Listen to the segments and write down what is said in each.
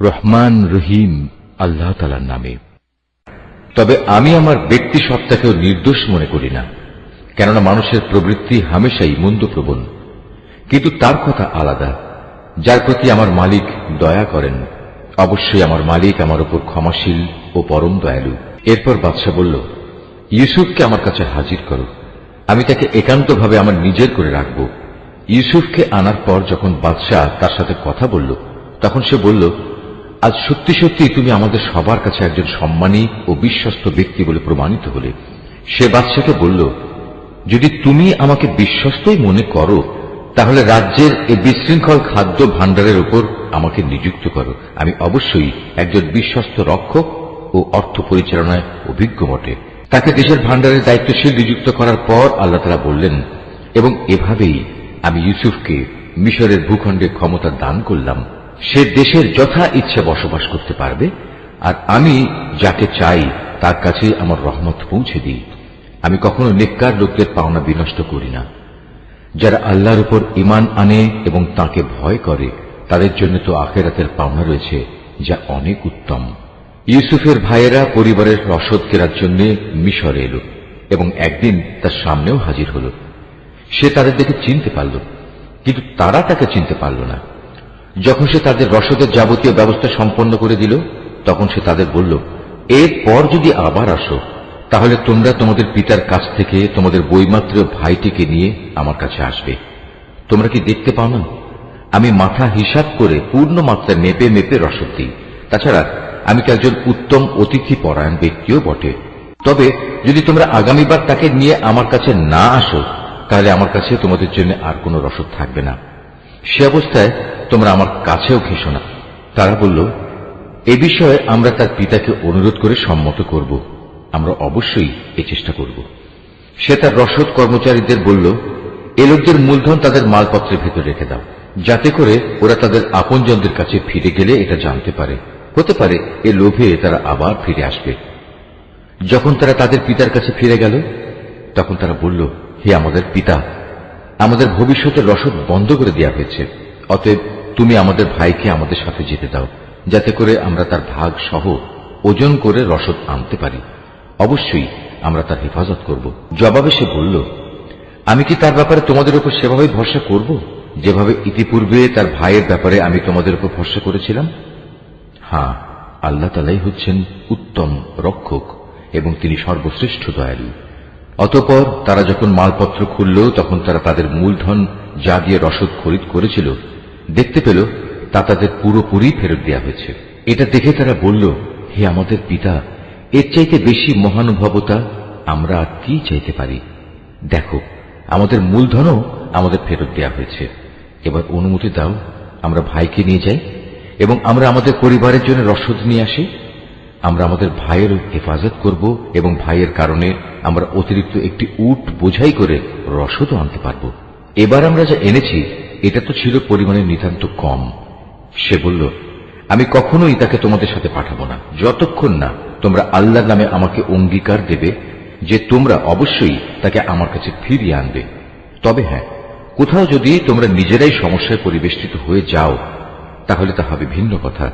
রহমান রহিম আল্লাহ তাআলার নামে। তবে আমি আমার ব্যক্তি সত্তাকেও নির্দোষ মনে করি না, কেননা মানুষের প্রবৃত্তি হামেশাই মন্দপ্রবণ। কিন্তু তার কথা আলাদা, যার প্রতি আমার মালিক দয়া করেন। অবশ্যই আমার মালিক আমার উপর ক্ষমাশীল ও পরম দয়ালু। এরপর বাদশাহ বলল, ইউসুফকে আমার কাছে হাজির করো, আমি তাকে একান্তভাবে আমার নিজের করে রাখব। ইউসুফকে আনার পর যখন বাদশাহ তার সাথে কথা বলল, তখন সে বলল, আজ সত্যি সত্যি তুমি আমাদের সবার কাছে একজন সম্মানী ও বিশ্বস্ত ব্যক্তি বলে প্রমাণিত হলে। সে বাদশাকে বলল, যদি তুমি আমাকে বিশ্বস্তই মনে করো, তাহলে রাজ্যের এই বিশৃঙ্খল খাদ্য ভাণ্ডারের উপর আমাকে নিযুক্ত করো। আমি অবশ্যই একজন বিশ্বস্ত রক্ষক ও অর্থ পরিচালনায় অভিজ্ঞ বটে। তাকে দেশের ভাণ্ডারের দায়িত্বশীল নিযুক্ত করার পর আল্লাহ তাআলা বললেন, এবং এভাবেই আমি ইউসুফকে মিশরের ভূখণ্ডে ক্ষমতা দান করলাম। সে দেশের যথা ইচ্ছে বসবাস করতে পারবে, আর আমি যাকে চাই তার কাছে আমার রহমত পৌঁছে দিই। আমি কখনো নেককার লোকদের পাওনা বিনষ্ট করি না। যারা আল্লাহর উপর ঈমান আনে এবং তাকে ভয় করে, তাদের জন্য তো আখিরাতের পাওনা রয়েছে, যা অনেক উত্তম। ইউসুফের ভাইয়েরা পরিবারের রসদ কেনার জন্য মিশরে এলো এবং একদিন তার সামনেও হাজির হল। সে তাদের দেখে চিনতে পারল, কিন্তু তারা তাকে চিনতে পারল না। যখন সে তাদের রসদের যাবতীয় ব্যবস্থা সম্পন্ন করে দিল, তখন সে তাদের বলল, এরপর যদি আবার আসো, তাহলে তোমরা তোমাদের পিতার কাছ থেকে তোমাদের বৈমাত্র ভাইটিকে নিয়ে আমার কাছে আসবে। তোমরা কি দেখতে পাও না, আমি মাথা হিসাব করে পূর্ণ মাত্রা মেপে মেপে রসদ দিই। তাছাড়া আমি তো একজন উত্তম অতিথি পরায়ণ ব্যক্তিও বটে। তবে যদি তোমরা আগামীবার তাকে নিয়ে আমার কাছে না আসো, তাহলে আমার কাছে তোমাদের জন্য আর কোনো রসদ থাকবে না। সে অবস্থায় তোমরা আমার কাছেও ঘেঁষো না। তারা বলল, এ বিষয়ে আমরা তার পিতাকে অনুরোধ করে সম্মত করব। আমরা অবশ্যই এ চেষ্টা করব। সে তার রসদ কর্মচারীদের বলল, এ লোকদের মূলধন তাদের মালপত্রের ভেতর রেখে দাও, যাতে করে ওরা তাদের আপনজনদের কাছে ফিরে গেলে এটা জানতে পারে। হতে পারে এ লোভে তারা আবার ফিরে আসবে। যখন তারা তাদের পিতার কাছে ফিরে গেল, তখন তারা বলল, হে আমাদের পিতা, আমাদের ভবিষ্যতের রসদ বন্ধ করে দেওয়া হয়েছে। অতএব তুমি আমাদের ভাইকে আমাদের সাথে যেতে দাও, যাতে করে আমরা তার ভাগ সহ ওজন করে রসদ আনতে পারি। অবশ্যই আমরা তার হেফাজত করব। জবাবে সে বলল, আমি কি তার ব্যাপারে তোমাদের উপর সেভাবে ভরসা করব, যেভাবে ইতিপূর্বে তার ভাইয়ের ব্যাপারে আমি তোমাদের উপর ভরসা করেছিলাম? হ্যাঁ, আল্লাহ তাআলাই হচ্ছেন উত্তম রক্ষক এবং তিনি সর্বশ্রেষ্ঠ দয়ালু। অতঃপর তারা যখন মালপত্র খুলল, তখন তারা তাদের মূলধন যা দিয়ে রসদ খরিদ করেছিল দেখতে পেল, তা তাদের পুরোপুরি ফেরত দেওয়া হয়েছে। এটা দেখে তারা বলল, হে আমাদের পিতা, এর চাইতে বেশি মহানুভবতা আমরা আর কি চাইতে পারি? দেখো, আমাদের মূলধনও আমাদের ফেরত দেওয়া হয়েছে। এবার অনুমতি দাও, আমরা ভাইকে নিয়ে যাই এবং আমরা আমাদের পরিবারের জন্য রসদ নিয়ে আসি। আমরা আমাদের ভাইয়ের হেফাজত করব এবং ভাইয়ের কারণে আমরা অতিরিক্ত একটি উট বোঝাই করে রসদও আনতে পারব। এবার আমরা যা এনেছি এটা তো ছিল পরিমাণে নিতান্ত কম। সে বলল, আমি কখনোই তাকে তোমাদের সাথে পাঠাবো না, যতক্ষণ না তোমরা আল্লাহর নামে আমাকে অঙ্গীকার দেবে যে তোমরা অবশ্যই তাকে আমার কাছে ফিরিয়ে আনবে। তবে হ্যাঁ, কোথাও যদি তোমরা নিজেরাই সমস্যায় পরিবেষ্টিত হয়ে যাও, তাহলে তা হবে ভিন্ন কথা।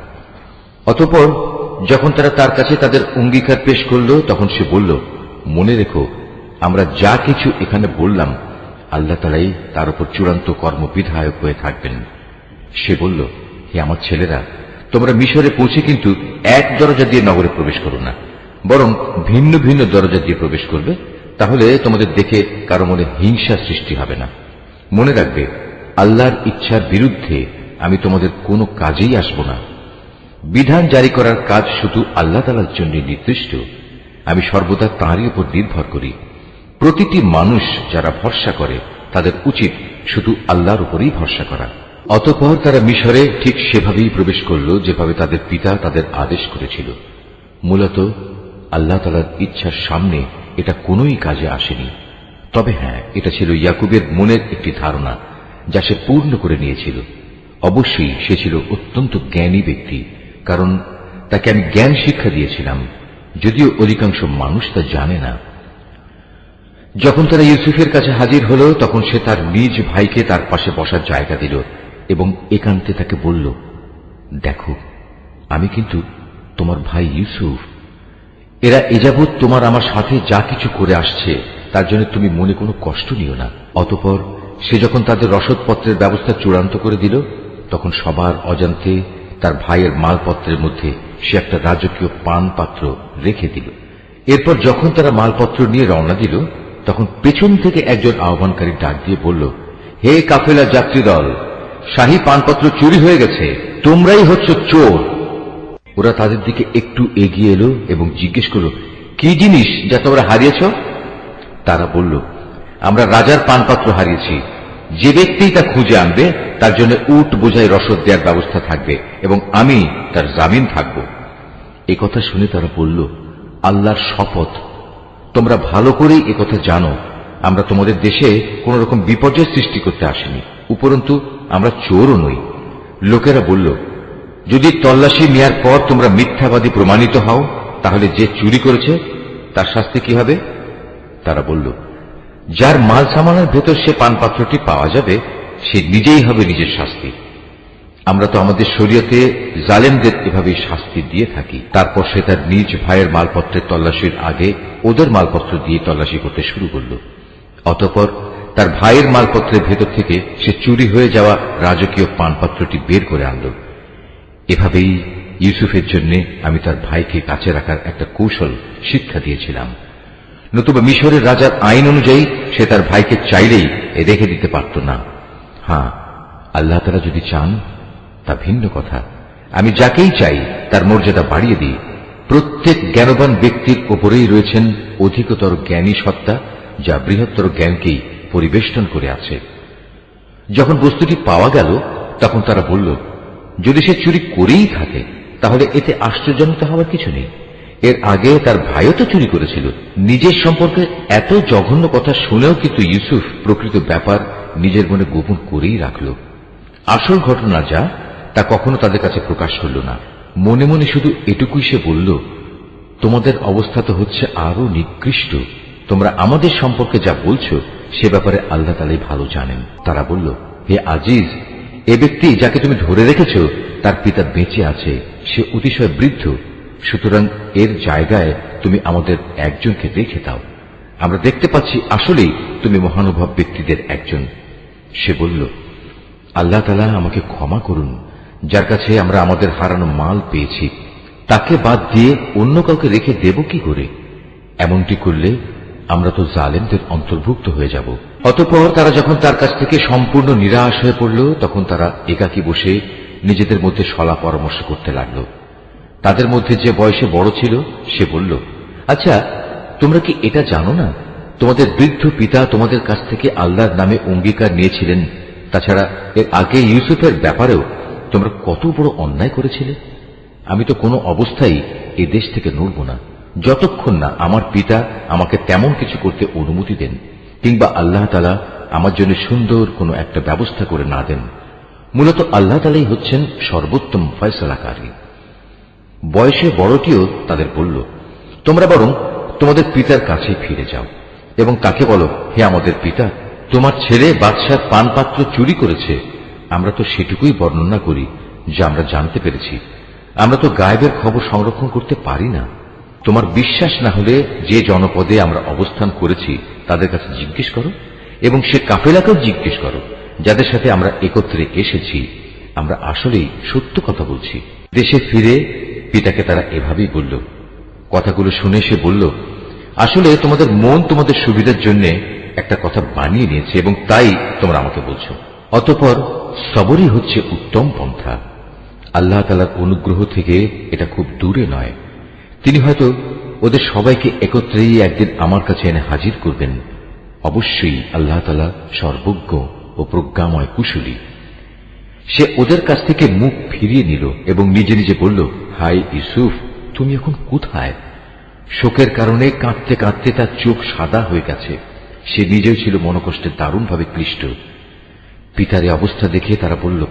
অতঃপর যখন তারা তার কাছে তাদের অঙ্গীকার পেশ করল, তখন সে বলল, মনে রেখো, আমরা যা কিছু এখানে বললাম, আল্লাহ তাআলাই তার উপর চূড়ান্ত কর্মবিধায়ক হয়ে থাকবেন। সে বলল, হে আমার ছেলেরা, তোমরা মিশরে পৌঁছে কিন্তু এক দরজা দিয়ে নগরে প্রবেশ করো না, বরং ভিন্ন ভিন্ন দরজা দিয়ে প্রবেশ করবে। তাহলে তোমাদের দেখে কারো মনে হিংসা সৃষ্টি হবে না। মনে রাখবে, আল্লাহর ইচ্ছার বিরুদ্ধে আমি তোমাদের কোনো কাজেই আসব না। বিধান জারি করার কাজ শুধু আল্লাহ তাআলার জন্য নির্দিষ্ট। আমি সর্বদা তাঁরই উপর নির্ভর করি। প্রতিটি মানুষ যারা ভরসা করে, তাদের উচিত শুধু আল্লাহর উপরই ভরসা করা। অতঃপর তারা মিশরে ঠিক সেভাবেই প্রবেশ করল, যেভাবে তাদের পিতা তাদের আদেশ করেছিল। মূলত আল্লাহ তাআলার ইচ্ছার সামনে এটা কোনোই কাজে আসেনি। তবে হ্যাঁ, এটা ছিল ইয়াকুবের মনের একটি ধারণা, যা সে পূর্ণ করে নিয়েছিল। অবশ্যই সে ছিল অত্যন্ত জ্ঞানী ব্যক্তি, কারণ তাকে আমি জ্ঞান শিক্ষা দিয়েছিলাম, যদিও অধিকাংশ মানুষ তা জানে না। যখন তারা ইউসুফের কাছে হাজির হল, তখন সে তার নিজ ভাইকে তার পাশে বসার জায়গা দিল এবং একান্তে তাকে বলল, দেখো, আমি কিন্তু তোমার ভাই ইউসুফ। এরা এযাবৎ তোমার আমার সাথে যা কিছু করে আসছে তার জন্য তুমি মনে কোনো কষ্ট নিও না। অতঃপর সে যখন তাদের রসদপত্রের ব্যবস্থা চূড়ান্ত করে দিল, তখন সবার অজান্তে তার ভাইয়ের মালপত্রের মধ্যে সে একটা রাজকীয় পান পাত্র রেখে দিল। এরপর যখন তারা মালপত্র নিয়ে রওনা দিল, তখন পেছন থেকে একজন আহ্বানকারী ডাক দিয়ে বলল, হে কাফেলা যাত্রী দল, শাহী পানপত্র চুরি হয়ে গেছে, তোমরাই হচ্ছ চোর। ওরা তাদের দিকে একটু এগিয়ে এলো এবং জিজ্ঞেস করল, কি জিনিস যা তোমরা হারিয়েছ? তারা বলল, আমরা রাজার পানপাত্র হারিয়েছি। যে ব্যক্তি তা খুঁজে আনবে তার জন্য উট বোঝাই রসদ দেওয়ার ব্যবস্থা থাকবে এবং আমি তার জামিন থাকব। একথা শুনে তারা বলল, আল্লাহর শপথ, তোমরা ভালো করেই একথা জানো আমরা তোমাদের দেশে কোন রকম বিপর্যয় সৃষ্টি করতে আসিনি, উপরন্তু আমরা চোরও নই। লোকেরা বলল, যদি তল্লাশি নেয়ার পর তোমরা মিথ্যাবাদী প্রমাণিত হও, তাহলে যে চুরি করেছে তার শাস্তি কি হবে? তারা বলল, যার মাল সামানের ভেতর সে পানপাত্রটি পাওয়া যাবে সে নিজেই হবে নিজের শাস্তি। আমরা তো আমাদের শরীয়তে জালেমদের এভাবেই শাস্তি দিয়ে থাকি। তারপর সে তার নিজ ভাইয়ের মালপত্রের তল্লাশির আগে ওদের মালপত্র দিয়ে তল্লাশি করতে শুরু করল। অতঃপর তার ভাইয়ের মালপত্রের ভেতর থেকে সে চুরি হয়ে যাওয়া রাজকীয় পানপাত্রটি বের করে আনল। এভাবেই ইউসুফের জন্য আমি তার ভাইকে কাছে রাখার একটা কৌশল শিক্ষা দিয়েছিলাম। নতুবা মিশরের রাজার আইন অনুযায়ী সে তার ভাইকে চাইলেই রেখে দিতে পারত না। হ্যাঁ, আল্লাহ তাআলা যদি চান তা ভিন্ন কথা। আমি যাকেই চাই তার মর্যাদা বাড়িয়ে দিই। প্রত্যেক জ্ঞানবান ব্যক্তির উপরেই রয়েছেন অধিকতর জ্ঞানী সত্তা, যা বৃহত্তর জ্ঞানকেই পরিবেষ্টন করে আছে। যখন বস্তুটি পাওয়া গেল, তখন তারা বলল, যদি সে চুরি করেই থাকে তাহলে এতে আশ্চর্যজনক হওয়ার কিছু নেই। এর আগে তার ভাইও তো চুরি করেছিল। নিজের সম্পর্কে এত জঘন্য কথা শুনেও কিন্তু ইউসুফ প্রকৃত ব্যাপার নিজের মনে গোপন করেই রাখল। আসল ঘটনা যা তা কখনো তাদের কাছে প্রকাশ করল না। মনে মনে শুধু এটুকুই সে বলল, তোমাদের অবস্থা তো হচ্ছে আরো নিকৃষ্ট। তোমরা আমাদের সম্পর্কে যা বলছো সে ব্যাপারে আল্লাহ তাআলাই ভালো জানেন। তারা বলল, হে আজিজ, এ ব্যক্তি যাকে তুমি ধরে রেখেছ তার পিতা বেঁচে আছে, সে অতিশয় বৃদ্ধ, সুতরাং এর জায়গায় তুমি আমাদের একজনকে রেখে দাও। আমরা দেখতে পাচ্ছি আসলেই তুমি মহানুভব ব্যক্তিদের একজন। সে বলল, আল্লাহ তাআলা আমাকে ক্ষমা করুন, যার কাছে আমরা আমাদের হারানো মাল পেয়েছি তাকে বাদ দিয়ে অন্য কাউকে রেখে দেব কি করে? এমনটি করলে আমরা তো জালেমদের অন্তর্ভুক্ত হয়ে যাব। অতঃপর তারা যখন তার কাছ থেকে সম্পূর্ণ নিরাশ হয়ে পড়ল, তখন তারা একাকী বসে নিজেদের মধ্যে সলা পরামর্শ করতে লাগল। তাদের মধ্যে যে বয়সে বড় ছিল সে বলল, আচ্ছা, তোমরা কি এটা জানো না তোমাদের বৃদ্ধ পিতা তোমাদের কাছ থেকে আল্লাহর নামে অঙ্গীকার নিয়েছিলেন? তাছাড়া এর আগে ইউসুফের ব্যাপারেও তোমরা কত বড় অন্যায় করেছিলে। আমি তো কোনো অবস্থায় এ দেশ থেকে নড়ব না যতক্ষণ না আমার পিতা আমাকে তেমন কিছু করতে অনুমতি দেন, কিংবা আল্লাহ তাআলা আমার জন্য সুন্দর কোনো একটা ব্যবস্থা করে না দেন। মূলত আল্লাহ তাআলাই হচ্ছেন সর্বোত্তম ফয়সালাকারী। বয়সে বড়টিও তাদের বলল, তোমরা বরং তোমাদের পিতার কাছে ফিরে যাও এবং তাকে বলো, হে আমাদের পিতা, তোমার ছেলে বাদশার পানপাত্র চুরি করেছে। আমরা তো সেটুকুই বর্ণনা করি যা আমরা জানতে পেরেছি। আমরা তো গায়েবের খবর সংরক্ষণ করতে পারি না। তোমার বিশ্বাস না হলে যে জনপদে আমরা অবস্থান করেছি তাদের কাছে জিজ্ঞেস করো, এবং সে কাফেলাকেও জিজ্ঞেস করো যাদের সাথে আমরা একত্রে এসেছি। আমরা আসলেই সত্য কথা বলছি। দেশে ফিরে পিতাকে তারা এভাবেই বলল। কথাগুলো শুনে সে বলল, আসলে তোমাদের মন তোমাদের সুবিধার জন্য একটা কথা বানিয়ে নিয়েছে এবং তাই তোমরা আমাকে বলছো। অতঃপর সবরই হচ্ছে উত্তম পন্থা। আল্লাহ তাআলার অনুগ্রহ থেকে এটা খুব দূরে নয়। তিনি হয়তো ওদের সবাইকে একত্রেই একদিন আমার কাছে এনে হাজির করবেন। অবশ্যই আল্লাহ তাআলা সর্বজ্ঞ ও প্রজ্ঞাময় কুশলী। সে ওদের কাছ থেকে মুখ ফিরিয়ে নিল এবং নিজে নিজে বলল, হাই ইউসুফ, তুমি এখন কোথায়? শোকের কারণে কাঁদতে কাঁদতে তার চোখ সাদা হয়ে গেছে। সে নিজেও ছিল মনোকষ্টে দারুণভাবে ক্লিষ্ট। পিতার এই অবস্থা দেখে তারা বলল,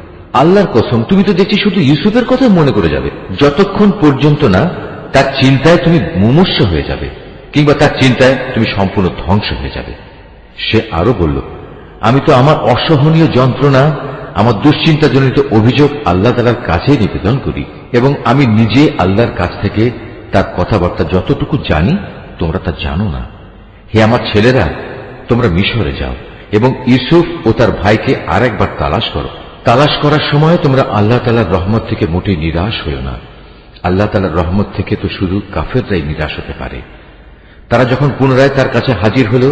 আল্লাহর কসম, তুমি তো দেখছি শুধু ইউসুফের কথা মনে করে যাবে, যতক্ষণ পর্যন্ত না তার চিন্তায় তুমি মুমূর্ষ হয়ে যাবে, কিংবা তার চিন্তায় তুমি সম্পূর্ণ ধ্বংস হয়ে যাবে। সে আরো বলল, আমি তো আমার অসহনীয় যন্ত্রণা আমার দুশ্চিন্তাজনিত অভিযোগ আল্লাহ তাআলার কাছে নিবেদন করি, এবং আমি নিজে আল্লাহর কাছ থেকে তার কথাবার্তা যতটুকু জানি তোমরা তা জানো না। হে আমার ছেলেরা, তোমরা মিশরে যাও এবং ইউসুফ ও তার ভাইকে আরেকবার তালাশ করো। তালাশ করার সময় তোমরা আল্লাহ তাআলার রহমত থেকে মোটেই নিরাশ হইও না। আল্লাহ তাআলার রহমত থেকে তো শুধু কাফেররাই নিরাশ হতে পারে। তারা যখন পুনরায় তার কাছে হাজির হল,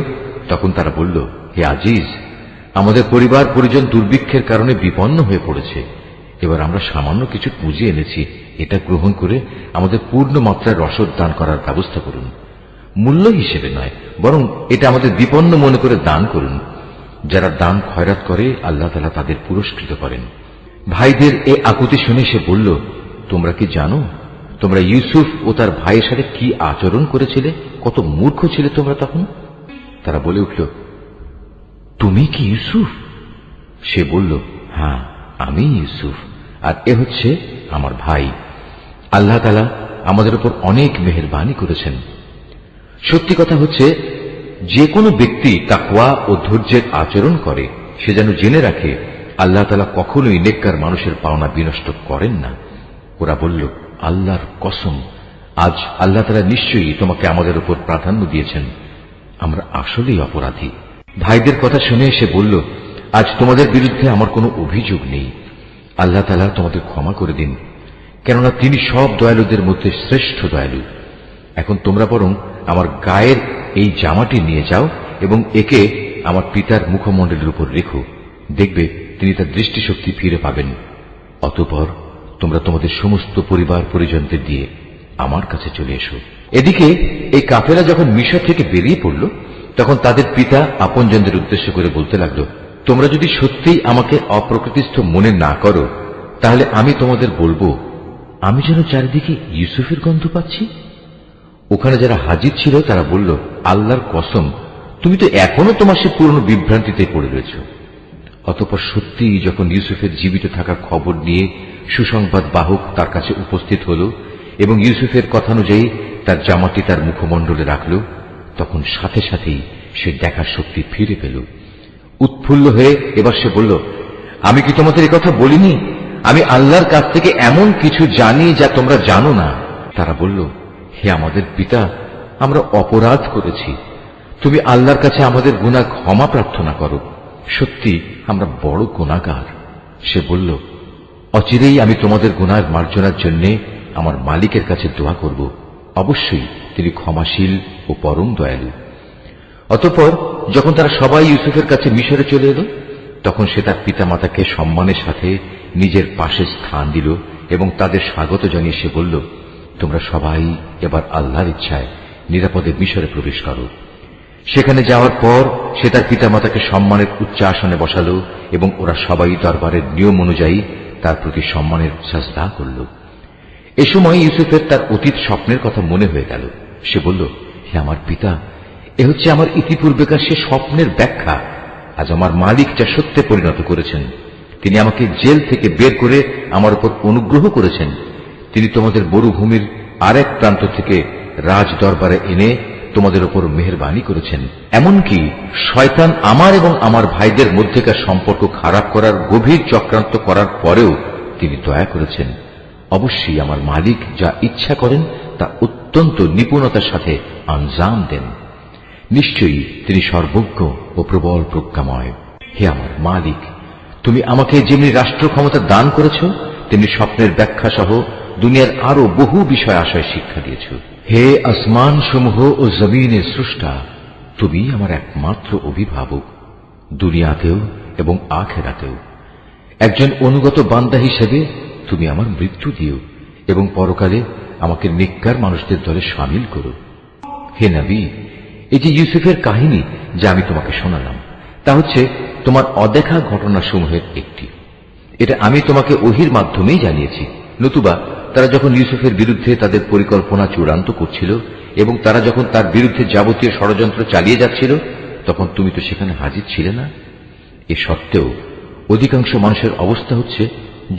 তখন তারা বলল, হে আজিজ, আমাদের পরিবার পরিজন দুর্ভিক্ষের কারণে বিপন্ন হয়ে পড়েছে। এবার আমরা সামান্য কিছু পুঁজি এনেছি, এটা গ্রহণ করে আমাদের পূর্ণ মাত্রায় রসদ দান করার ব্যবস্থা করুন। মূল্য হিসেবে নয়, বরং এটা আমাদের বিপন্ন মনে করে দান করুন। যারা দান খয়রাত করে আল্লাহ তাআলা তাদের পুরস্কৃত করেন। ভাইদের এ আকুতি শুনে সে বলল, তোমরা কি জানো তোমরা ইউসুফ ও তার ভাইয়ের সাথে কি আচরণ করেছিলে? কত মূর্খ ছিলে তোমরা তখন। তারা বলে উঠল, তুমি কি ইউসুফ? সে বলল, হ্যাঁ, আমি ইউসুফ, আর এ হচ্ছে আমার ভাই। আল্লাহ তাআলা আমাদের উপর অনেক মেহেরবানি করেছেন। সত্যি কথা হচ্ছে, যে কোনো ব্যক্তি তাকওয়া ও ধৈর্যের আচরণ করে সে যেন জেনে রাখে আল্লাহ তাআলা কখনোই নেককার মানুষের পাওনা বিনষ্ট করেন না। ওরা বলল, আল্লাহর কসম, আজ আল্লাহ তাআলা নিশ্চয়ই তোমাকে আমাদের উপর প্রাধান্য দিয়েছেন। আমরা আসলেই অপরাধী। ভাইদের কথা শুনে সে বলল, আজ তোমাদের বিরুদ্ধে আমার কোনো অভিযোগ নেই। আল্লাহ তাআলা তোমাদের ক্ষমা করে দিন, কেননা তিনি সব দয়ালুদের মধ্যে শ্রেষ্ঠ দয়ালু। এখন তোমরা বরং আমার গায়ের এই জামাটি নিয়ে যাও এবং একে আমার পিতার মুখমণ্ডলের উপর রেখো, দেখবে তিনি তার দৃষ্টিশক্তি ফিরে পাবেন। অতঃপর তোমরা তোমাদের সমস্ত পরিবার পরিজনদের দিয়ে আমার কাছে চলে এসো। এদিকে এই কাফেরা যখন মিশর থেকে বেরিয়ে পড়ল, তখন তাদের পিতা আপনজনদের উদ্দেশ্য করে বলতে লাগল, তোমরা যদি সত্যিই আমাকে অপ্রকৃতিস্থ মনে না করো, তাহলে আমি তোমাদের বলবো, আমি যেন চারিদিকে ইউসুফের গন্ধ পাচ্ছি। ওখানে যারা হাজির ছিল তারা বলল, আল্লাহর কসম, তুমি তো এখনো তোমার সে পুরনো বিভ্রান্তিতে পড়ে রয়েছ। অতঃপর সত্যিই যখন ইউসুফের জীবিত থাকার খবর নিয়ে সুসংবাদ বাহক তার কাছে উপস্থিত হল এবং ইউসুফের কথানুযায়ী তার জামাটি তার মুখমণ্ডলে রাখল, তখন সাথে সাথেই সে দেখার শক্তি ফিরে পেল। উৎফুল্ল হয়ে এবার সে বলল, আমি কি তোমাদের কথা বলিনি? আমি আল্লাহর কাছ থেকে এমন কিছু জানি যা তোমরা জানো না। তারা বলল, হে আমাদের পিতা, আমরা অপরাধ করেছি, তুমি আল্লাহর কাছে আমাদের গুনাহ ক্ষমা প্রার্থনা করো, সত্যি আমরা বড় গুনাহগার। সে বলল, অচিরেই আমি তোমাদের গুনাহের মার্জনার জন্য আমার মালিকের কাছে দোয়া করব, অবশ্যই তিনি ক্ষমাশীল ও পরম দয়ালু। অতঃপর যখন তারা সবাই ইউসুফের কাছে মিশরে চলে এলো, তখন সে তার পিতামাতাকে সম্মানের সাথে নিজের পাশে স্থান দিল এবং তাদের স্বাগত জানিয়ে সে বলল, তোমরা সবাই এবার আল্লাহর ইচ্ছায় নিরাপদে মিশরে প্রবেশ করো। সেখানে যাওয়ার পর সে তার পিতামাতাকে সম্মানের উচ্চ আসনে বসালো এবং ওরা সবাই দরবারের নিয়ম অনুযায়ী তার প্রতি সম্মানের সাজদা করল। এ সময় ইউসুফের তার অতীত স্বপ্নের কথা মনে হয়ে গেল। সে বলল, হে আমার পিতা, এ হচ্ছে আমার ইতিপূর্বেকার সে স্বপ্নের ব্যাখ্যা। আজ আমার মালিক যা সত্যে পরিণত করেছেন। তিনি আমাকে জেল থেকে বের করে আমার উপর অনুগ্রহ করেছেন। তিনি তোমাদের মরুভূমির আরেক প্রান্ত থেকে রাজ দরবারে এনে তোমাদের উপর মেহেরবানি করেছেন। এমনকি শয়তান আমার এবং আমার ভাইদের মধ্যেকার সম্পর্ক খারাপ করার গভীর চক্রান্ত করার পরেও তিনি দয়া করেছেন। অবশ্যই আমার মালিক যা ইচ্ছা করেন তা অত্যন্ত নিপুণতার সাথে আঞ্জাম দেন। নিশ্চয়ই তিনি সর্বজ্ঞ ও প্রবল প্রজ্ঞাময়। হে আমার মালিক, তুমি আমাকে যেমনি রাষ্ট্র ক্ষমতা দান করেছ, তেমনি স্বপ্নের ব্যাখ্যা সহ দুনিয়ার আরো বহু বিষয় আশয় শিক্ষা দিয়েছ। হে আসমান সমূহ ও জমিনের স্রষ্টা, তুমি আমার একমাত্র অভিভাবক, দুনিয়াতেও এবং আখিরাতেও। একজন অনুগত বান্দা হিসেবে তুমি আমার মৃত্যু দিও এবং পরকালে আমাকে নেককার মানুষদের দলে শামিল করো। হে নবী, এই যে ইউসুফের কাহিনী যা আমি তোমাকে শোনালাম, তা হচ্ছে তোমার অদেখা ঘটনাসমূহের একটি। এটা আমি তোমাকে ওহির মাধ্যমেই জানিয়েছি। নতুবা তারা যখন ইউসুফের বিরুদ্ধে তাদের পরিকল্পনা চূড়ান্ত করছিল এবং তারা যখন তার বিরুদ্ধে যাবতীয় ষড়যন্ত্র চালিয়ে যাচ্ছিল, তখন তুমি তো সেখানে হাজির ছিলে না। এ সত্ত্বেও অধিকাংশ মানুষের অবস্থা হচ্ছে,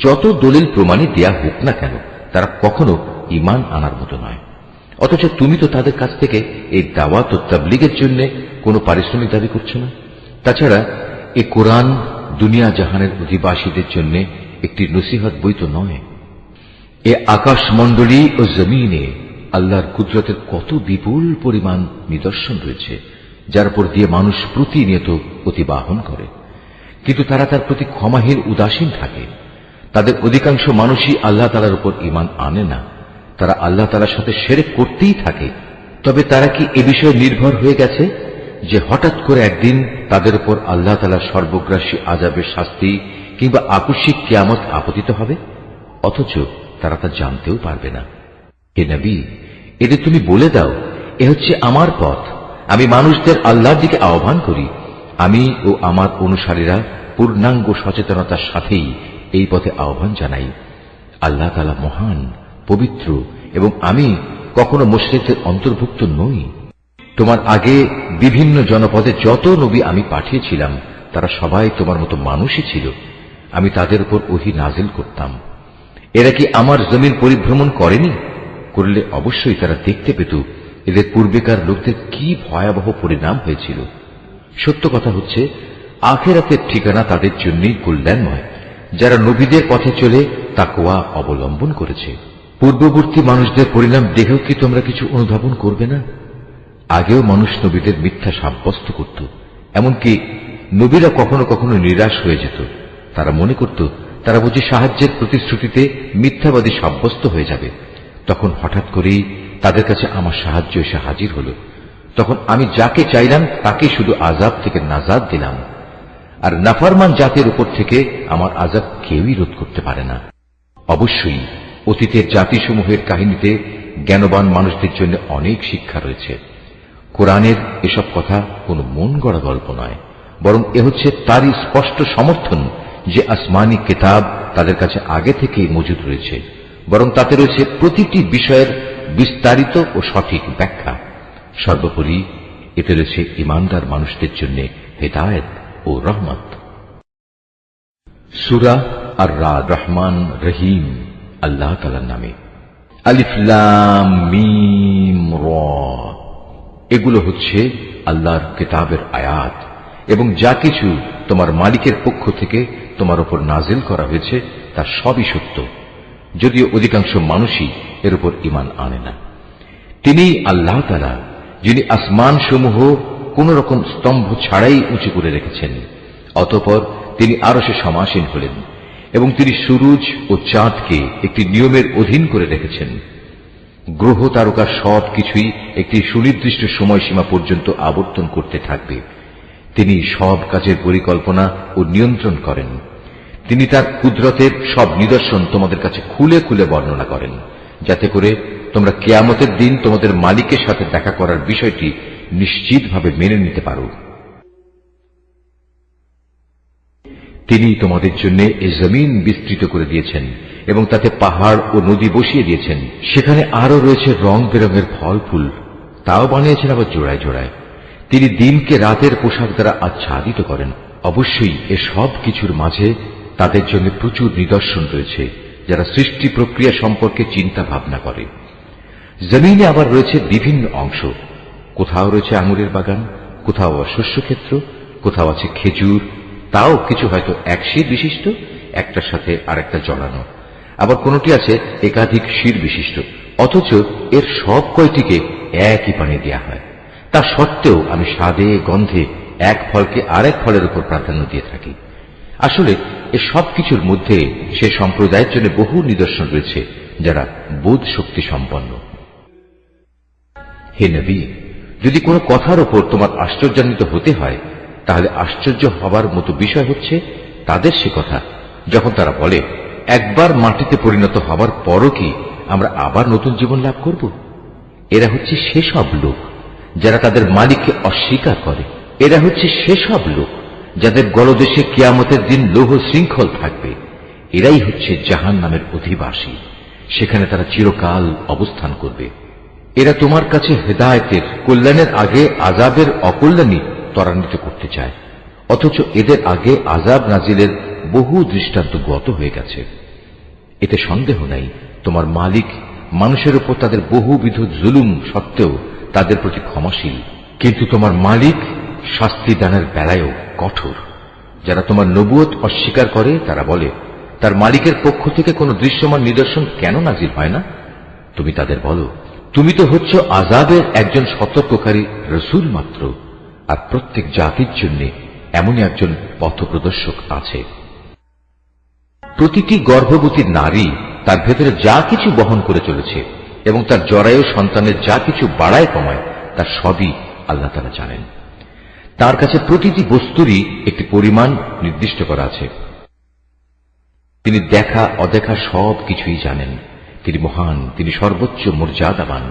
যত দলিল প্রমাণই দেয়া হোক না কেন, তারা কখনো ঈমান আনার মতো নয়। অথচ তুমি তো তাদের কাছ থেকে এই দাওয়াত ও তাবলীগের জন্য কোনো পারিশ্রমিক দাবি করছো না। তাছাড়া এ কোরআন দুনিয়া জাহানের অধিবাসীদের জন্য একটি নসিহত বই তো নয়। এ আকাশমণ্ডলী ও জমিনে আল্লাহর কুদরতের কত বিপুল পরিমাণ নিদর্শন রয়েছে, যার উপর দিয়ে মানুষ প্রতিনিয়ত অতিবাহন করে, কিন্তু তারা তার প্রতি ক্ষমাহীন উদাসীন থাকে। তাদের অধিকাংশ মানুষই আল্লাহ তাআলার উপর ঈমান আনে না, তারা আল্লাহ তাআলার সাথে শিরক করতেই থাকে। তবে তারা কি এ বিষয়ে নির্ভর হয়ে গেছে যে হঠাৎ করে একদিন তাদের উপর আল্লাহ তাআলার সর্বগ্রাসী আযাবের শাস্তি কিংবা আকস্মিক কিয়ামত আপতিত হবে? অথচ তারা তা জানতেও পারবে না। হে নবী, এদের তুমি বলে দাও, এ হচ্ছে আমার পথ, আমি মানুষদের আল্লাহর দিকে আহ্বান করি। আমি ও আমার অনুসারীরা পূর্ণাঙ্গ সচেতনতার সাথেই এই পথে আহ্বান জানাই। আল্লাহ তাআলা মহান, পবিত্র, এবং আমি কখনো মুশরিকদের অন্তর্ভুক্ত নই। তোমার আগে বিভিন্ন জনপদে যত নবী আমি পাঠিয়েছিলাম তারা সবাই তোমার মতো মানুষই ছিল। আমি তাদের উপর ওহী নাজিল করতাম। এরা কি আমার জমিন পরিভ্রমণ করেনি? করলে অবশ্যই তারা দেখতে পেত এদের পূর্বেকার লোকদের কি ভয়াবহ পরিণাম হয়েছিল। সত্য কথা হচ্ছে, আখিরাতের ঠিকানা তাদের জন্যই কল্যাণময়, যারা নবীদের পথে চলে তাকওয়া অবলম্বন করেছে। পূর্ববর্তী মানুষদের পরিণাম দেখেও কি তোমরা কিছু অনুধাবন করবে না? আগেও মানুষ নবীদের মিথ্যা সাব্যস্ত করত, এমনকি নবীরা কখনো কখনো নিরাশ হয়ে যেত। তারা মনে করত তারা বুঝি সাহায্যের প্রতিশ্রুতিতে মিথ্যাবাদী সাব্যস্ত হয়ে যাবে। তখন হঠাৎ করেই তাদের কাছে আমার সাহায্য এসে হাজির হল। তখন আমি যাকে চাইলাম তাকে শুধু আযাব থেকে নাজাত দিলাম, আর নাফরমান জাতির উপর থেকে আমার আযাব কেউই রোধ করতে পারে না। অবশ্যই অতীতের জাতিসমূহের কাহিনীতে জ্ঞানবান মানুষদের জন্য অনেক শিক্ষা রয়েছে। কোরআনের এসব কথা কোনো মন গড়া গল্প নয়, বরং এ হচ্ছে তারই স্পষ্ট সমর্থন যে আসমানি কিতাব তাদের কাছে আগে থেকেই মজুদ রয়েছে, বরং তাতে রয়েছে প্রতিটি বিষয়ের বিস্তারিত ও সঠিক ব্যাখ্যা। সর্বোপরি এতে রয়েছে ঈমানদার মানুষদের জন্য হিদায়াত ও রহমত। সূরা আর-রাদ, রহমান রহিম, আল্লাহ তাআলার নামে। আলিফ লাম মিম র, এগুলো হচ্ছে আল্লাহর কিতাবের আয়াত, এবং যা কিছু তোমার মালিকের পক্ষ থেকে তোমার উপর নাজিল করা হয়েছে তা সবই সত্য, যদিও অধিকাংশ মানুষই এর উপর ঈমান আনে না। তিনিই আল্লাহ তাআলা যিনি আসমান সমূহ কোন রকম স্তম্ভ ছাড়াই উঁচু করে রেখেছেন। অতঃপর তিনি আরশে সমাসীন হলেন, এবং তিনি সূরজ ও চাঁদকে একটি নিয়মের অধীন করে রেখেছেন। গ্রহ তারকা সব কিছুই একটি সুনির্দিষ্ট সময়সীমা পর্যন্ত আবর্তন করতে থাকবে। তিনি সব কাজের পরিকল্পনা ও নিয়ন্ত্রণ করেন। তিনি তার কুদরতের সব নিদর্শন তোমাদের কাছে খুলে খুলে বর্ণনা করেন, যাতে করে তোমরা কিয়ামতের দিন তোমাদের মালিকের সাথে দেখা করার বিষয়টি নিশ্চিতভাবে মেনে নিতে পারো। তিনি তোমাদের জন্য এই জমিন বিস্তৃত করে দিয়েছেন এবং তাতে পাহাড় ও নদী বসিয়ে দিয়েছেন। সেখানে আরো রয়েছে রং বেরঙের ফল ফুল, তাও বানিয়েছেন আবার জোড়ায় জোড়ায়। তিনি দিনকে রাতের পোশাক দ্বারা আচ্ছাদিত করেন। অবশ্যই এ সব কিছুর মাঝে তাদের জন্য প্রচুর নিদর্শন রয়েছে যারা সৃষ্টি প্রক্রিয়া সম্পর্কে চিন্তা ভাবনা করে। জমিনে আবার রয়েছে বিভিন্ন অংশ, কোথাও রয়েছে আঙুরের বাগান, কোথাও শস্যক্ষেত্র, কোথাও আছে খেজুর, তাও কিছু হয়তো এক শির বিশিষ্ট, একটার সাথে আরেকটা জড়ানো, আবার কোনটি আছে একাধিক শির বিশিষ্ট। অথচ এর সব কয়টিকে একই পানি দেয়া হয়। তা সত্ত্বেও আমি স্বাদে গন্ধে এক ফলকে আরেক ফলের উপর প্রাধান্য দিয়ে থাকি। আসলে এ সব কিছুর মধ্যে সে সম্প্রদায়ের জন্য বহু নিদর্শন রয়েছে যারা বোধ শক্তি সম্পন্ন। হে নবী, যদি কোনো কথার উপর তোমার আশ্চর্যান্বিত হতে হয়, তাহলে আশ্চর্য হবার মতো বিষয় হচ্ছে তাদের সে কথা যখন তারা বলে, একবার মাটিতে পরিণত হবার পরও কি আমরা আবার নতুন জীবন লাভ করব? এরা হচ্ছে সেসব লোক যারা তাদের মালিককে অস্বীকার করে। এরা হচ্ছে সেসব লোক যাদের গলদেশে কিয়ামতের দিন লৌহ শৃঙ্খল থাকবে। এরাই হচ্ছে জাহান্নামের অধিবাসী, সেখানে তারা চিরকাল অবস্থান করবে। এরা তোমার কাছে হেদায়েতের কল্যাণের আগে আযাবের অকল্যাণই ত্বরান্বিত করতে চায়, অথচ এদের আগে আযাব নাজিলের বহু দৃষ্টান্ত গত হয়ে গেছে। এতে সন্দেহ নাই তোমার মালিক মানুষের উপর তাদের বহুবিধ জুলুম সত্ত্বেও তাদের প্রতি ক্ষমাশীল, কিন্তু তোমার মালিক শাস্তি দানের বেলায়ও কঠোর। যারা তোমার নবুয়ত অস্বীকার করে তারা বলে, তার মালিকের পক্ষ থেকে কোনো দৃশ্যমান নিদর্শন কেন নাজিল হয় না? তুমি তাদের বলো, তুমি তো হচ্ছ আযাবের একজন সতর্ককারী রসূল মাত্র, আর প্রত্যেক জাতির জন্য এমনই একজন পথপ্রদর্শক আছে। প্রতিটি গর্ভবতী নারী তার ভেতরে যা কিছু বহন করে চলেছে এবং তার জরায়ু সন্তানের যা কিছু বাড়ায় কমায় তার সবই আল্লাহ তাআলা জানেন। তার কাছে প্রতিটি বস্তুরই একটি পরিমাণ নির্দিষ্ট করা আছে। তিনি দেখা অদেখা সব কিছুই জানেন। তিনি মহান, তিনি সর্বোচ্চ মর্যাদাবান।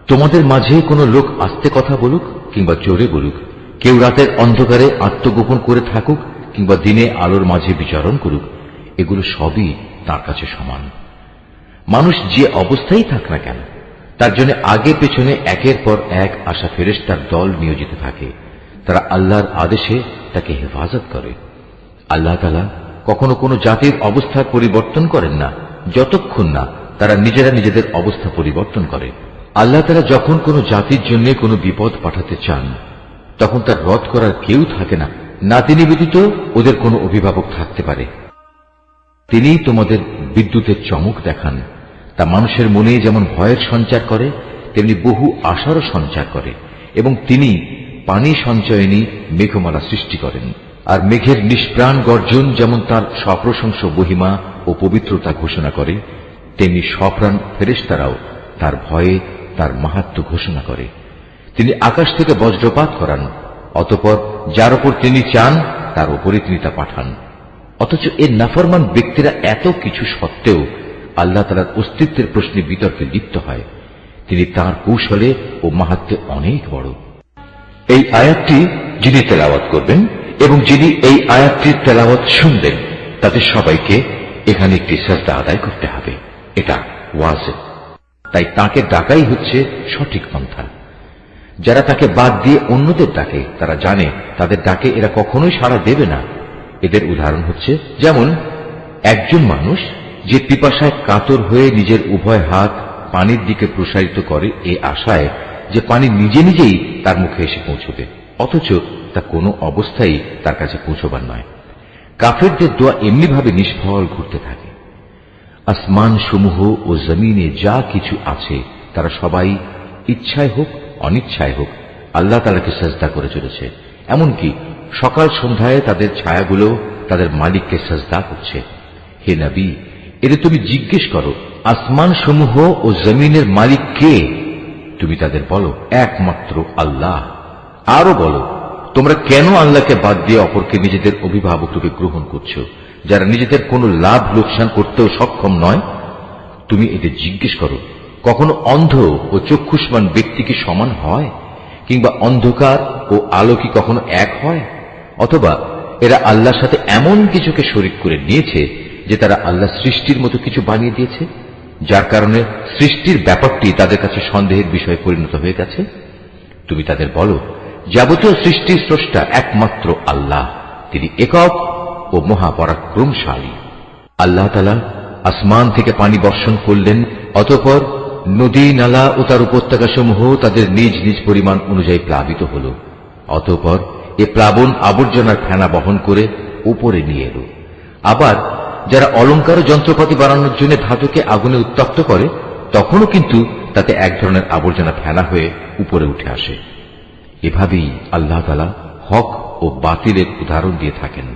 তোমাদের মাঝে কোনো লোক আস্তে কথা বলুক কিংবা জোরে বলুক, কেউ রাতের অন্ধকারে আত্মগোপন করে থাকুক কিংবা দিনে আলোর মাঝে বিচরণ করুক, এগুলো সবই তার কাছে সমান। মানুষ যে অবস্থায় থাক না কেন, তার জন্য আগে পেছনে একের পর এক আসা ফেরেশতার দল নিয়োজিত থাকে। তারা আল্লাহর আদেশে তাকে হেফাজত করে। আল্লাহ তাআলা কখনো কোনো জাতির অবস্থার পরিবর্তন করেন না যতক্ষণ না তারা নিজেরা নিজেদের অবস্থা পরিবর্তন করে। আল্লাহ তাআলা যখন কোনো জাতির জন্য কোনো বিপদ পাঠাতে চান, তখন তার রদ করার কেউ থাকে না, না তিনি ব্যতীত ওদের কোনো অভিভাবক থাকতে পারে। তিনি তোমাদের বিদ্যুতের চমক দেখান, তা মানুষের মনে যেমন ভয়ের সঞ্চার করে তেমনি বহু আশারও সঞ্চার করে। এবং তিনি পানি সঞ্চয়নী মেঘমালা সৃষ্টি করেন। আর মেঘের নিষ্প্রাণ গর্জন যেমন তার সপ্রশংস মহিমা ও পবিত্রতা ঘোষণা করে, তেমনি সপ্রাণ ফেরেশতারাও তার ভয়ে তার মাহাত্ম্য ঘোষণা করে। তিনি আকাশ থেকে বজ্রপাত করান, অতঃপর যার উপর তিনি চান তার উপরে তিনি তা পাঠান। অথচ এর নাফরমান ব্যক্তিরা এত কিছু সত্ত্বেও আল্লাহ তাআলার অস্তিত্বের প্রশ্নে বিতর্কে লিপ্ত হয়। তিনি তার কৌশলে ও মাহাত্ম্যে অনেক বড়। এই আয়াতটি যিনি তেলাওয়াত করবেন এবং যিনি এই আয়াতটির তেলাওয়াত শুনবেন, তাদের সবাইকে এখানে একটি সাজদা আদায় করতে হবে। এটা ওয়াজিব। তাই তাকে ডাকাই হচ্ছে সঠিক পন্থা। যারা তাকে বাদ দিয়ে অন্যদের ডাকে, তারা জানে তাদের ডাকে এরা কখনোই সাড়া দেবে না। এদের উদাহরণ হচ্ছে, যেমন একজন মানুষ যে পিপাসায় কাতর হয়ে নিজের উভয় হাত পানির দিকে প্রসারিত করে এ আশায় যে পানি নিজে নিজেই তার মুখে এসে পৌঁছবে, অথচ তা কোনো অবস্থায় তার কাছে পৌঁছবার নয়। কাফেরদের দোয়া এমনিভাবে নিষ্ফল ঘুরতে থাকে। আসমান সমূহ ও জমিনে যা কিছু আছে তারা সবাই ইচ্ছায় হোক অনিচ্ছায় হোক আল্লাহ তাআলাকে সাজদা করে চলেছে। এমনকি সকাল সন্ধ্যায় তাদের ছায়াগুলো তাদের মালিককে সাজদা করছে। হে নবী, এদের তুমি জিজ্ঞেস করো, আসমান সমূহ ও জমিনের মালিক কে? তুমি তাদের বলো, একমাত্র আল্লাহ। আরো বলো, তোমরা কেন আল্লাহকে বাদ দিয়ে অপরকে নিজেদের অভিভাবক রূপে গ্রহণ করছো, যারা নিজেদের কোনো লাভ লোকসান করতেও সক্ষম নয়? তুমি এদের জিজ্ঞেস করো, কখনো অন্ধ ও চক্ষুষ্মান ব্যক্তি কি সমান হয়? কিংবা অন্ধকার ও আলো কি কখনো এক হয়? অথবা এরা আল্লাহর সাথে এমন কিছুকে শরীক করে নিয়েছে যে তারা আল্লাহ সৃষ্টির মতো কিছু বানিয়ে দিয়েছে, যার কারণে সৃষ্টির ব্যাপারটি তাদের কাছে সন্দেহের বিষয়ে পরিণত হয়ে গেছে। তুমি তাদের বলো, যাবতীয় সৃষ্টির স্রষ্টা একমাত্র আল্লাহ, তিনি একক ও মহাপরাক্রমশালী। আল্লাহ তাআলা আসমান থেকে পানি বর্ষণ করলেন, অতঃপর নদী নালা ও তার উপত্যকা সমূহ তাদের নিজ নিজ পরিমাণ অনুযায়ী প্লাবিত হল। অতঃপর এ প্লাবন আবর্জনার ফেনা বহন করে উপরে নিয়ে এলো। আবার যারা অলংকার যন্ত্রপাতি বানানোর জন্য ধাতুকে আগুনে উত্তপ্ত করে, তখনও কিন্তু তাতে এক ধরনের আবর্জনা ফেনা হয়ে উপরে উঠে আসে। এভাবেই আল্লাহ তাআলা হক ও বাতিলের উদাহরণ দিয়ে থাকেন।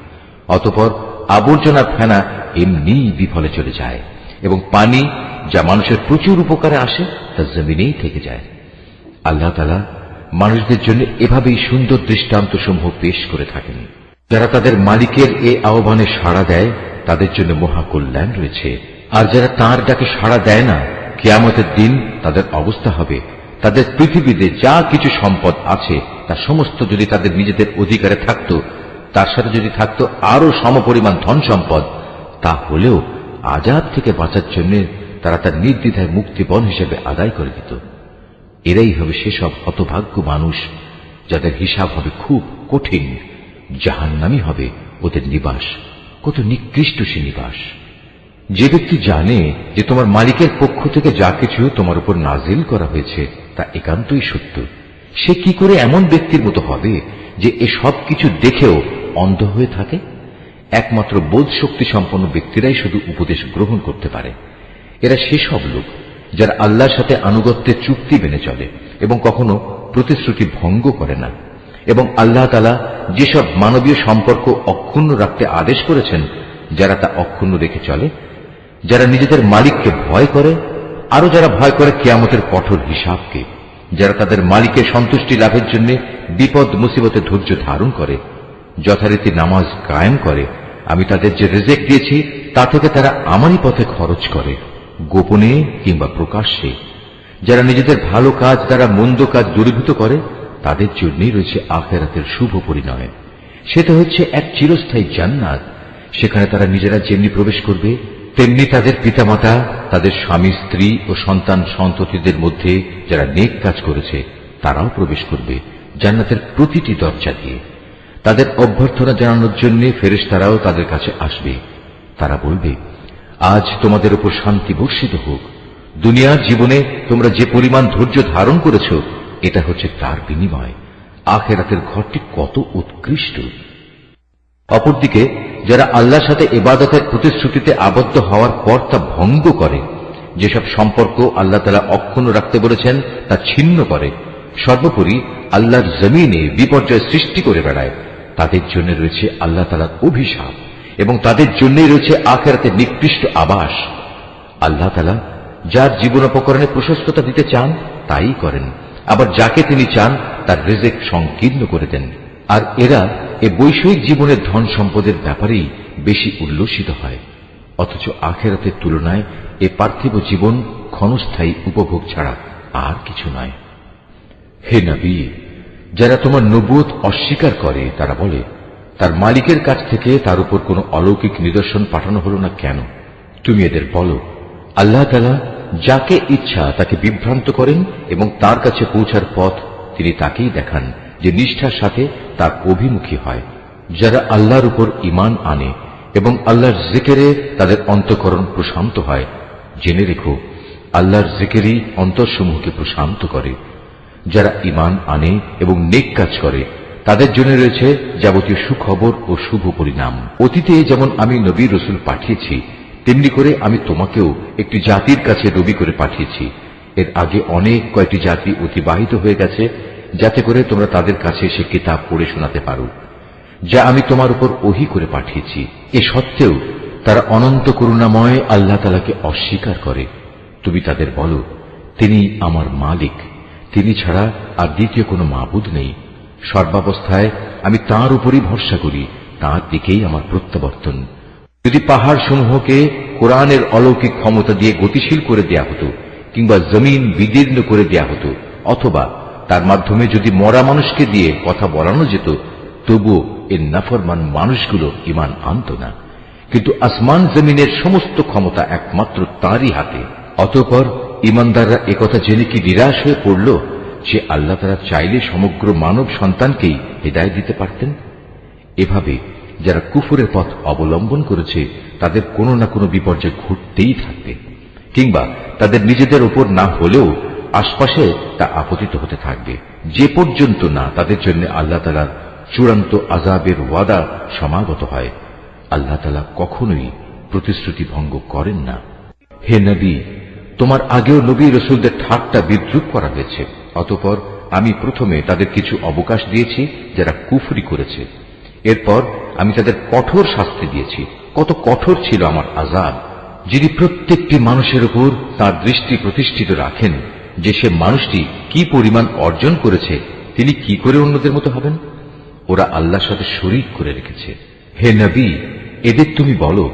অতঃপর আবর্জনার ফেনা এমনি বিফলে চলে যায় এবং পানি যা মানুষের প্রচুর উপকারে আসে তা জমিনেই থেকে যায়। আল্লাহ তাআলা মানুষদের জন্য এভাবেই সুন্দর দৃষ্টান্ত সমূহ পেশ করে থাকেন। যারা তাদের মালিকের এ আহ্বানে সাড়া দেয় তাদের জন্য মহাকল্যাণ রয়েছে, আর যারা তাঁর ডাকে সাড়া দেয় না, কিয়ামতের দিন তাদের অবস্থা হবে, তাদের পৃথিবীতে যা কিছু সম্পদ আছে তা সমস্ত যদি তাদের নিজেদের অধিকারে থাকত, তার সাথে যদি থাকত আরো সমপরিমাণ ধন সম্পদ, তা হলেও আযাব থেকে বাঁচার জন্য তারা তার নির্দ্বিধায় মুক্তিপণ হিসেবে আদায় করে দিত। এরাই হবে সেসব হতভাগ্য মানুষ যাদের হিসাব হবে খুব কঠিন। জাহান্নামী হবে ওদের নিবাস, কত নিকৃষ্ট সে নিবাস। যে ব্যক্তি জানে যে তোমার মালিকের পক্ষ থেকে যা কিছু তোমার উপর নাজিল করা হয়েছে তা একান্তই সত্য, সে কি করে এমন ব্যক্তির মতো হবে যে এ সব কিছু দেখেও অন্ধ হয়ে থাকে? একমাত্র বোধ শক্তি সম্পন্ন ব্যক্তিরাই শুধু উপদেশ গ্রহণ করতে পারে। এরা সেসব লোক যারা আল্লাহর সাথে আনুগত্যের চুক্তি মেনে চলে এবং কখনো প্রতিশ্রুতি ভঙ্গ করে না, এবং আল্লাহ তাআলা যেসব মানবীয় সম্পর্ক অক্ষুণ্ণ রাখতে আদেশ করেছেন, যারা তা অক্ষুণ্ণ রেখে চলে, যারা নিজেদের মালিককে ভয় করে, আরো যারা ভয় করে কিয়ামতের কঠোর হিসাবকে, যারা তাদের মালিকের সন্তুষ্টি লাভের জন্য বিপদ মুসিবতে ধৈর্য ধারণ করে, যথারীতি নামাজ কায়েম করে, আমি তাদের যে রিজিক দিয়েছি তা থেকে তারা আমারই পথে খরচ করে, গোপনে কিংবা প্রকাশ্যে। যারা নিজেদের ভালো কাজ দ্বারা মন্দ কাজ দূরীভূত করে, তাদের জন্যই রয়েছে আখিরাতের শুভ পরিণয়। সেটা হচ্ছে এক চিরস্থায়ী জান্নাত। সেখানে তারা নিজেরা যেমনি প্রবেশ করবে, তেমনি তাদের পিতামাতা, তাদের স্বামী স্ত্রী ও সন্তান সন্ততিদের মধ্যে যারা নেক কাজ করেছে তারাও প্রবেশ করবে জান্নাতের প্রতিটি দরজা দিয়ে। তাদের অভ্যর্থনা জানানোর জন্য ফেরেশতারাও তাদের কাছে আসবে। তারা বলবে, আজ তোমাদের উপর শান্তি বর্ষিত হোক। দুনিয়ার জীবনে তোমরা যে পরিমাণ ধৈর্য ধারণ করেছ, এটা হচ্ছে তার বিনিময়। আখিরাতের ঘরটি কত উৎকৃষ্ট। অপরদিকে যারা আল্লাহর সাথে ইবাদতের প্রতিশ্রুতিতে আবদ্ধ হওয়ার পর তা ভঙ্গ করে, যেসব সম্পর্ক আল্লাহ তাআলা অক্ষুণ্ণ রাখতে বলেছেন তা ছিন্ন করে, সর্বোপরি আল্লাহর জমিনে বিপর্যয় সৃষ্টি করে বেড়ায়, তাদের জন্য রয়েছে আল্লাহ তাআলার অভিশাপ এবং তাদের জন্যই রয়েছে আখিরাতের নিকৃষ্ট আবাস। আল্লাহ তাআলা যার জীবনোপকরণে প্রশস্ততা দিতে চান তাই করেন, আবার যাকে তিনি চান তার রিজিক সংকীর্ণ করে দেন। আর এরা এ বৈষয়িক জীবনের ধন সম্পদের ব্যাপারেই বেশি উল্লসিত হয়, অথচ আখিরাতের তুলনায় এ পার্থিব জীবন ক্ষণস্থায়ী উপভোগ ছাড়া আর কিছু নয়। হে নবী, যারা তোমার নবুয়ত অস্বীকার করে তারা বলে, তার মালিকের কাছ থেকে তার উপর কোনো অলৌকিক নিদর্শন পাঠানো হল না কেন? তুমি এদের বলো, আল্লাহ তাআলা যাকে ইচ্ছা তাকে বিভ্রান্ত করেন এবং তার কাছে পৌঁছার পথ তিনি তাকেই দেখান যে নিষ্ঠার সাথে তার অভিমুখী হয়। যারা আল্লাহর উপর ঈমান আনে এবং আল্লাহর জিকিরে তাদের অন্তঃকরণ প্রশান্ত হয়, জেনে রেখো আল্লাহর জিকিরই অন্তরসমূহকে প্রশান্ত করে। যারা ঈমান আনে এবং নেক কাজ করে তাদের জন্য রয়েছে যাবতীয় সুখবর ও শুভ পরিণাম। অতীতে যেমন আমি নবী রাসূল পাঠিয়েছি, তেমনি করে আমি তোমাকেও একটি জাতির কাছে নবী করে পাঠিয়েছি। এর আগে অনেক কয়টি জাতি অতিবাহিত হয়ে গেছে, যাতে করে তোমরা তাদের কাছে সে কিতাব পড়ে শোনাতে পারো যা আমি তোমার উপর ওহী করে পাঠিয়েছি। এ সত্ত্বেও তারা অনন্ত করুণাময় আল্লাহ তাআলাকে অস্বীকার করে। তুমি তাদের বলো, তিনি আমার মালিক, তিনি ছাড়া আর দ্বিতীয় কোনো মাবুদ নেই। সর্বাবস্থায় আমি তাঁর উপরই ভরসা করি, তাঁর দিকেই আমার প্রত্যাবর্তন। যদি পাহাড় সমূহকে কোরআনের অলৌকিক ক্ষমতা দিয়ে গতিশীল করে দেয়া হতো, কিংবা জমিন বিদীর্ণ করে দেয়া হতো, অথবা তার মাধ্যমে যদি মরা মানুষকে দিয়ে কথা বলানো যেত, তবুও এর নাফরমান মানুষগুলো ঈমান আনত না। কিন্তু আসমান জমিনের সমস্ত ক্ষমতা একমাত্র তাঁরই হাতে। অতঃপর ঈমানদাররা একথা জেনে কি নিরাশ হয়ে পড়ল যে আল্লাহ তাআলা চাইলে সমগ্র মানব সন্তানকেই হিদায়াত দিতে পারতেন? এভাবে যারা কুফরের পথ অবলম্বন করেছে তাদের কোনো না কোনো বিপর্যয় ঘটতেই থাকবে, কিংবা তাদের নিজেদের উপর না হলেও আশপাশে তা আপতিত হতে থাকবে, যে পর্যন্ত না তাদের জন্য আল্লাহ তাআলার চূড়ান্ত আযাবের ওয়াদা সমাগত হয়। আল্লাহ তাআলা কখনোই প্রতিশ্রুতি ভঙ্গ করেন না। হে নবী, তোমার আগেও নবী রাসূলদের ঠাট্টা বিদ্রূপ করা হয়েছে। অতঃপর আমি প্রথমে তাদের কিছু অবকাশ দিয়েছি যারা কুফরি করেছে, এরপর আমি তাদের কঠোর শাস্তি দিয়েছি। কত কঠোর ছিল আমার আযাব! যিনি প্রত্যেকটি মানুষের উপর তাঁর দৃষ্টি প্রতিষ্ঠিত রাখেন যে সে মানুষটি কি পরিমাণ অর্জন করেছে, তিনি কি করে অন্যদের মতো হবেন? ওরা আল্লাহর সাথে শরীক করে রেখেছে। হে নবী, এদের তুমি বলো,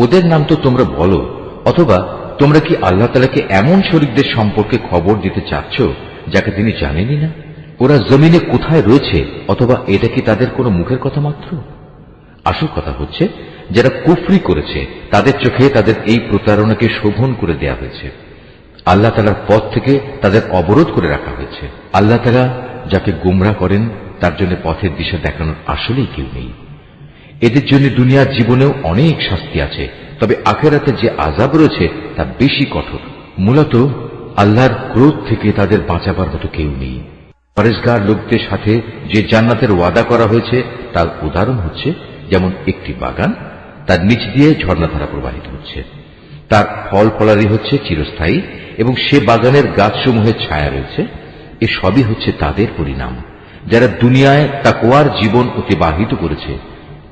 ওদের নাম তো তোমরা বলো, অথবা তোমরা কি আল্লাহ তাআলাকে এমন শরীকদের সম্পর্কে খবর দিতে চাচ্ছ যাকে তিনি জানেনই না? ওরা জমিনে কোথায় রয়েছে, অথবা এটা কি তাদের কোনো মুখের কথা মাত্র? আসল কথা হচ্ছে, যারা কুফরি করেছে তাদের চোখে তাদের এই প্রতারণাকে শোভন করে দেয়া হয়েছে। আল্লাহ তাআলার পথ থেকে তাদের অবরোধ করে রাখা হয়েছে। আল্লাহ তাআলা যাকে গোমরাহ করেন তার জন্য পথের দিশা দেখানোর আসলেই কেউ নেই। এদের জন্য দুনিয়ার জীবনেও অনেক শাস্তি আছে, তবে আখিরাতে যে আযাব রয়েছে তা বেশি কঠোর। মূলত আল্লাহর ক্রোধ থেকে তাদের বাঁচাবার মতো কেউ নেই। পরেশগার লোকদের সাথে যে জান্নাতের ওয়াদা করা হয়েছে তার উদাহরণ হচ্ছে যেমন একটি বাগান, তার নিচ দিয়ে ঝর্ণাধারা প্রবাহিত হচ্ছে, তার ফল ফলারি হচ্ছে চিরস্থায়ী এবং সে বাগানের গাছসমূহের ছায়া রয়েছে। এ সবই হচ্ছে তাদের পরিণাম যারা দুনিয়ায় তাকওয়ার জীবন অতিবাহিত করেছে।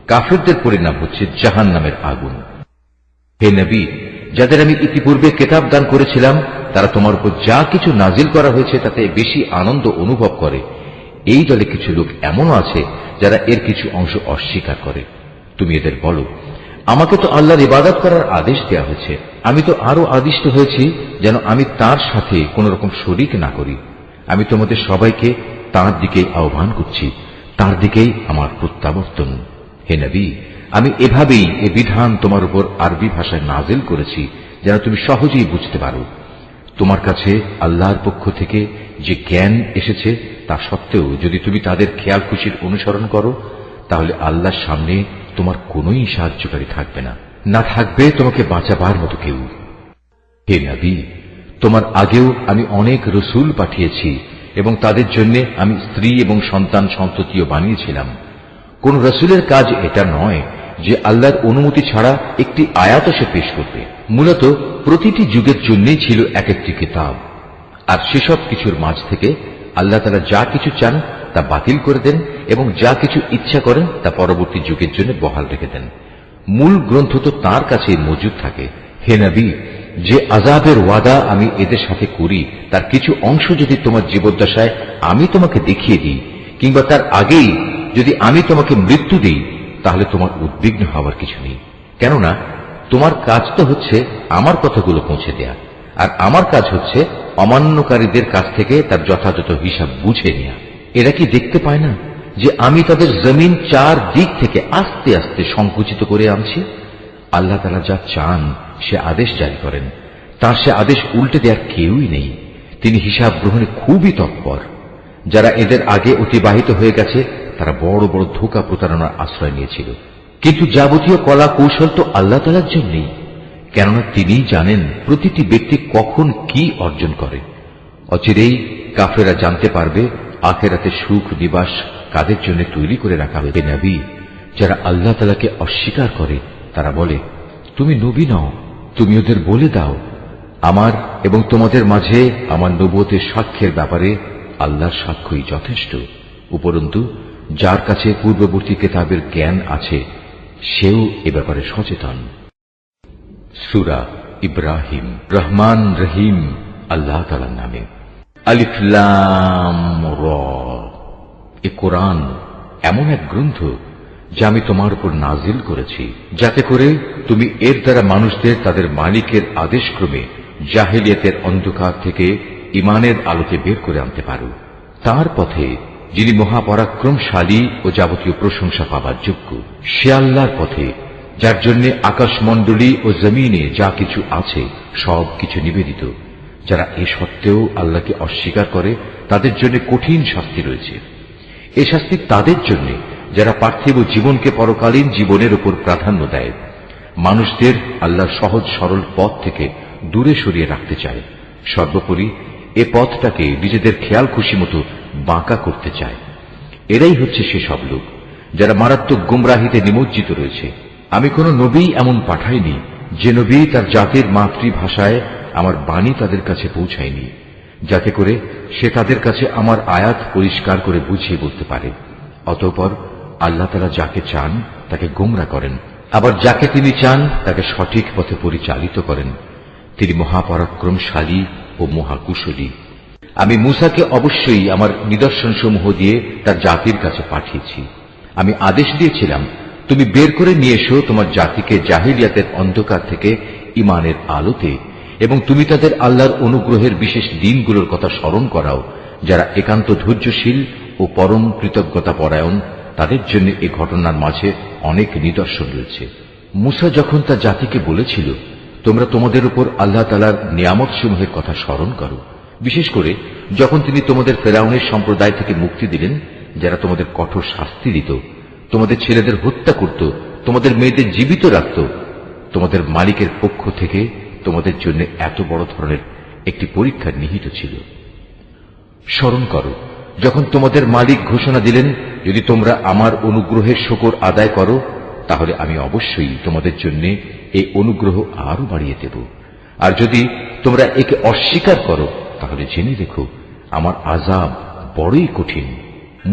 কাফেরদের পরিণাম হচ্ছে জাহান্নামের আগুন। হে নবী, যাদের আমি ইতিপূর্বে কিতাব দান করেছিলাম তারা তোমার উপর যা কিছু নাজিল করা হয়েছে তাতে বেশি আনন্দ অনুভব করে। এই দলে কিছু লোক এমনও আছে যারা এর কিছু অংশ অস্বীকার করে। তুমি এদের বলো, আমাকে তো আল্লাহর ইবাদত করার আদেশ দেওয়া হয়েছে, আমি তো আরো আদিষ্ট হয়েছি যেন আমি তার সাথে কোন রকম শরীক না করি। আমি তোমাদের সবাইকে তার দিকেই আহ্বান করছি, তার দিকেই আমার প্রত্যাবর্তন। হে নবী, আমি এভাবেই এ বিধান তোমার উপর আরবি ভাষায় নাজিল করেছি যেন তুমি সহজেই বুঝতে পারো। তোমার কাছে আল্লাহর পক্ষ থেকে যে জ্ঞান এসেছে তা সত্ত্বেও যদি তুমি তাদের খেয়াল খুশির অনুসরণ করো তাহলে আল্লাহর সামনে তোমার কোনই সাহায্যকারী থাকবে না, না থাকবে তোমাকে বাঁচাবার মতো কেউ। হে নবী, তোমার আগেও আমি অনেক রসুল পাঠিয়েছি এবং তাদের জন্য আমি স্ত্রী এবং সন্তান সন্ততিও বানিয়েছিলাম। কোন রসুলের কাজ এটা নয় যে আল্লাহর অনুমতি ছাড়া একটি আয়াত সে পেশ করবে। মূলত প্রতিটি যুগের জন্যই ছিল এক একটি কিতাব, আর সেসব কিছুর মাঝ থেকে আল্লাহ তাআলা যা কিছু চান তা বাতিল করে দেন এবং যা কিছু ইচ্ছা করেন তা পরবর্তী যুগের জন্য বহাল রেখে দেন। মূল গ্রন্থ তো তার কাছেই মজুদ থাকে। হে নবী, যে আযাবের ওয়াদা আমি এদের সাথে করি তার কিছু অংশ যদি তোমার জীবদ্দশায় আমি তোমাকে দেখিয়ে দিই কিংবা তার আগেই যদি আমি তোমাকে মৃত্যু দিই তাহলে তোমার উদ্বিগ্ন হওয়ার কিছু নেই, কেননা তোমার কাজ তো হচ্ছে আমার কথাগুলো পৌঁছে দেয়া, আর আমার কাজ হচ্ছে অমান্যকারীদের কাছ থেকে তার যথাযথ হিসাব বুঝে নেয়া। এরা কি দেখতে পায় না যে আমি তাদের জমিন চার দিক থেকে আস্তে আস্তে সংকুচিত করে আনছি? আল্লাহ তাআলা যা চান সে আদেশ জারি করেন, তার সে আদেশ উল্টে দেওয়ার কেউই নেই। তিনি হিসাব গ্রহণে খুবই তৎপর। যারা এদের আগে অতিবাহিত হয়ে গেছে তারা বড় বড় ধোঁকা প্রতারণার আশ্রয় নিয়েছিল, কিন্তু যাবতীয় কলা কৌশল তো আল্লাহ তাআলার জন্যই, কেননা তিনিই জানেন প্রতিটি ব্যক্তি কখন কি অর্জন করে। অচিরেই কাফেরা জানতে পারবে আখিরাতে সুখ নিবাস কাদের জন্য তৈরি করে রাখা হবে। নবী, যারা আল্লাহ তাআলাকে অস্বীকার করে তারা বলে, তুমি নবী নও। তুমি ওদের বলে দাও, আমার এবং তোমাদের মাঝে আমার নবুয়তের সাক্ষ্যের ব্যাপারে আল্লাহর সাক্ষ্যই যথেষ্ট। উপরন্তু যার কাছে পূর্ববর্তী কিতাবের জ্ঞান আছে সেও এ ব্যাপারে সচেতন। সূরা ইব্রাহিম। রহমান রহিম আল্লাহ তাআলার নামে। আলিফ লাম রা। এ কোরআন এমন এক গ্রন্থ যা আমি তোমার উপর নাজিল করেছি যাতে করে তুমি এর দ্বারা মানুষদের তাদের মালিকের আদেশক্রমে জাহেলিয়াতের অন্ধকার থেকে ঈমানের আলোতে বের করে আনতে পারো, তার পথে যিনি মহাপরাক্রমশালী ও যাবতীয় প্রশংসা পাবার যোগ্য। সে আল্লাহর পথে যার জন্য আকাশমণ্ডলী ও জমিনে যা কিছু আছে সব কিছু নিবেদিত। যারা এ সত্ত্বেও আল্লাহকে অস্বীকার করে তাদের জন্য কঠিন শাস্তি রয়েছে। এ শাস্তি তাদের জন্য যারা পার্থিব জীবনকে পরকালীন জীবনের উপর প্রাধান্য দেয়, মানুষদের আল্লাহর সহজ সরল পথ থেকে দূরে সরিয়ে রাখতে চায়। সর্বোপরি এ পথটাকে নিজেদের খেয়াল খুশি মতো বাঁকা করতে চায়। এরাই হচ্ছে সেসব লোক যারা মারাত্মক গুমরাহিতে নিমজ্জিত রয়েছে। আমি কোন নবী এমন পাঠাইনি যে নবী তার জাতির মাতৃভাষায় আমার বাণী তাদের কাছে পৌঁছায়নি, যাতে করে সে তাদের কাছে আমার আয়াত পরিষ্কার করে বুঝিয়ে বলতে পারে। অতঃপর আল্লাহ তাআলা যাকে চান তাকে গোমরা করেন, আবার যাকে তিনি চান তাকে সঠিক পথে পরিচালিত করেন। তিনি মহাপরাক্রমশালী ও মহাকুশলী। আমি মূসাকে অবশ্যই আমার নিদর্শনসমূহ দিয়ে তার জাতির কাছে পাঠিয়েছি। আমি আদেশ দিয়েছিলাম, তুমি বের করে নিয়ে এসো তোমার জাতিকে জাহিলিয়াতের অন্ধকার থেকে ঈমানের আলোতে, এবং তুমি তাদের আল্লাহর অনুগ্রহের বিশেষ দিনগুলোর কথা স্মরণ করাও। যারা একান্ত ধৈর্যশীল ও পরম কৃতজ্ঞতা পরায়ণ তাদের জন্য এ ঘটনার মাঝে অনেক নিদর্শন রয়েছে। মূসা যখন তার জাতিকে বলেছিল, তোমরা তোমাদের উপর আল্লাহ তাআলার নিয়ামত সমূহের কথা স্মরণ করো, বিশেষ করে যখন তিনি তোমাদের ফেরাউনের সম্প্রদায় থেকে মুক্তি দিলেন, যারা তোমাদের কঠোর শাস্তি দিত, তোমাদের ছেলেদের হত্যা করত, তোমাদের মেয়েদের জীবিত রাখত, তোমাদের মালিকের পক্ষ থেকে তোমাদের জন্য এত বড় ধরনের একটি পরীক্ষা নিহিত ছিল। স্মরণ করো যখন তোমাদের মালিক ঘোষণা দিলেন, যদি তোমরা আমার অনুগ্রহের শকর আদায় করো তাহলে আমি অবশ্যই তোমাদের জন্য এই অনুগ্রহ আরো বাড়িয়ে দেব, আর যদি তোমরা একে অস্বীকার করো তাহলে জেনে রেখো আমার আযাব বড়ই কঠিন।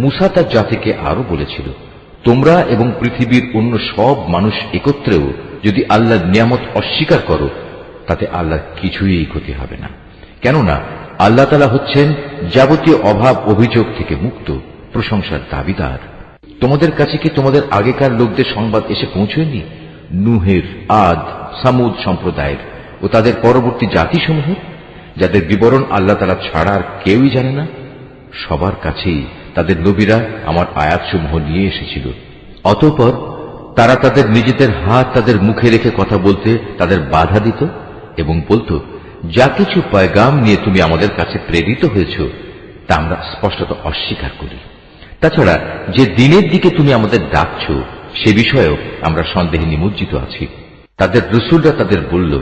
মূসা তার জাতিকে আরো বলেছিল, তোমরা এবং পৃথিবীর অন্য সব মানুষ একত্রেও যদি আল্লাহর নিয়ামত অস্বীকার করো তাতে আল্লাহর কিছুই ক্ষতি হবে না, কেননা আল্লাহ তাআলা হচ্ছেন যাবতীয় অভাব অভিযোগ থেকে মুক্ত, প্রশংসার দাবিদার। তোমাদের কাছে কি তোমাদের আগেকার লোকদের সংবাদ এসে পৌঁছয়নি? নূহের, আদ, সামুদ সম্প্রদায়ের ও তাদের পরবর্তী জাতিসমূহ, যাদের বিবরণ আল্লাহ তাআলা ছাড়া আর কেউই জানে না। সবার কাছেই তাদের নবীরা আমার আয়াতসমূহ নিয়ে এসেছিল। অতঃপর তারা তাদের নিজেদের হাত তাদের মুখে রেখে কথা বলতে তাদের বাধা দিত এবং বলত, যা কিছু পয়গাম নিয়ে তুমি আমাদের কাছে প্রেরিত হয়েছ তা আমরা স্পষ্টত অস্বীকার করি। তাছাড়া যে দিনের দিকে তুমি আমাদের ডাকছ সে বিষয়েও আমরা সন্দেহে নিমজ্জিত আছি। তাদের রসুলরা তাদের বলল,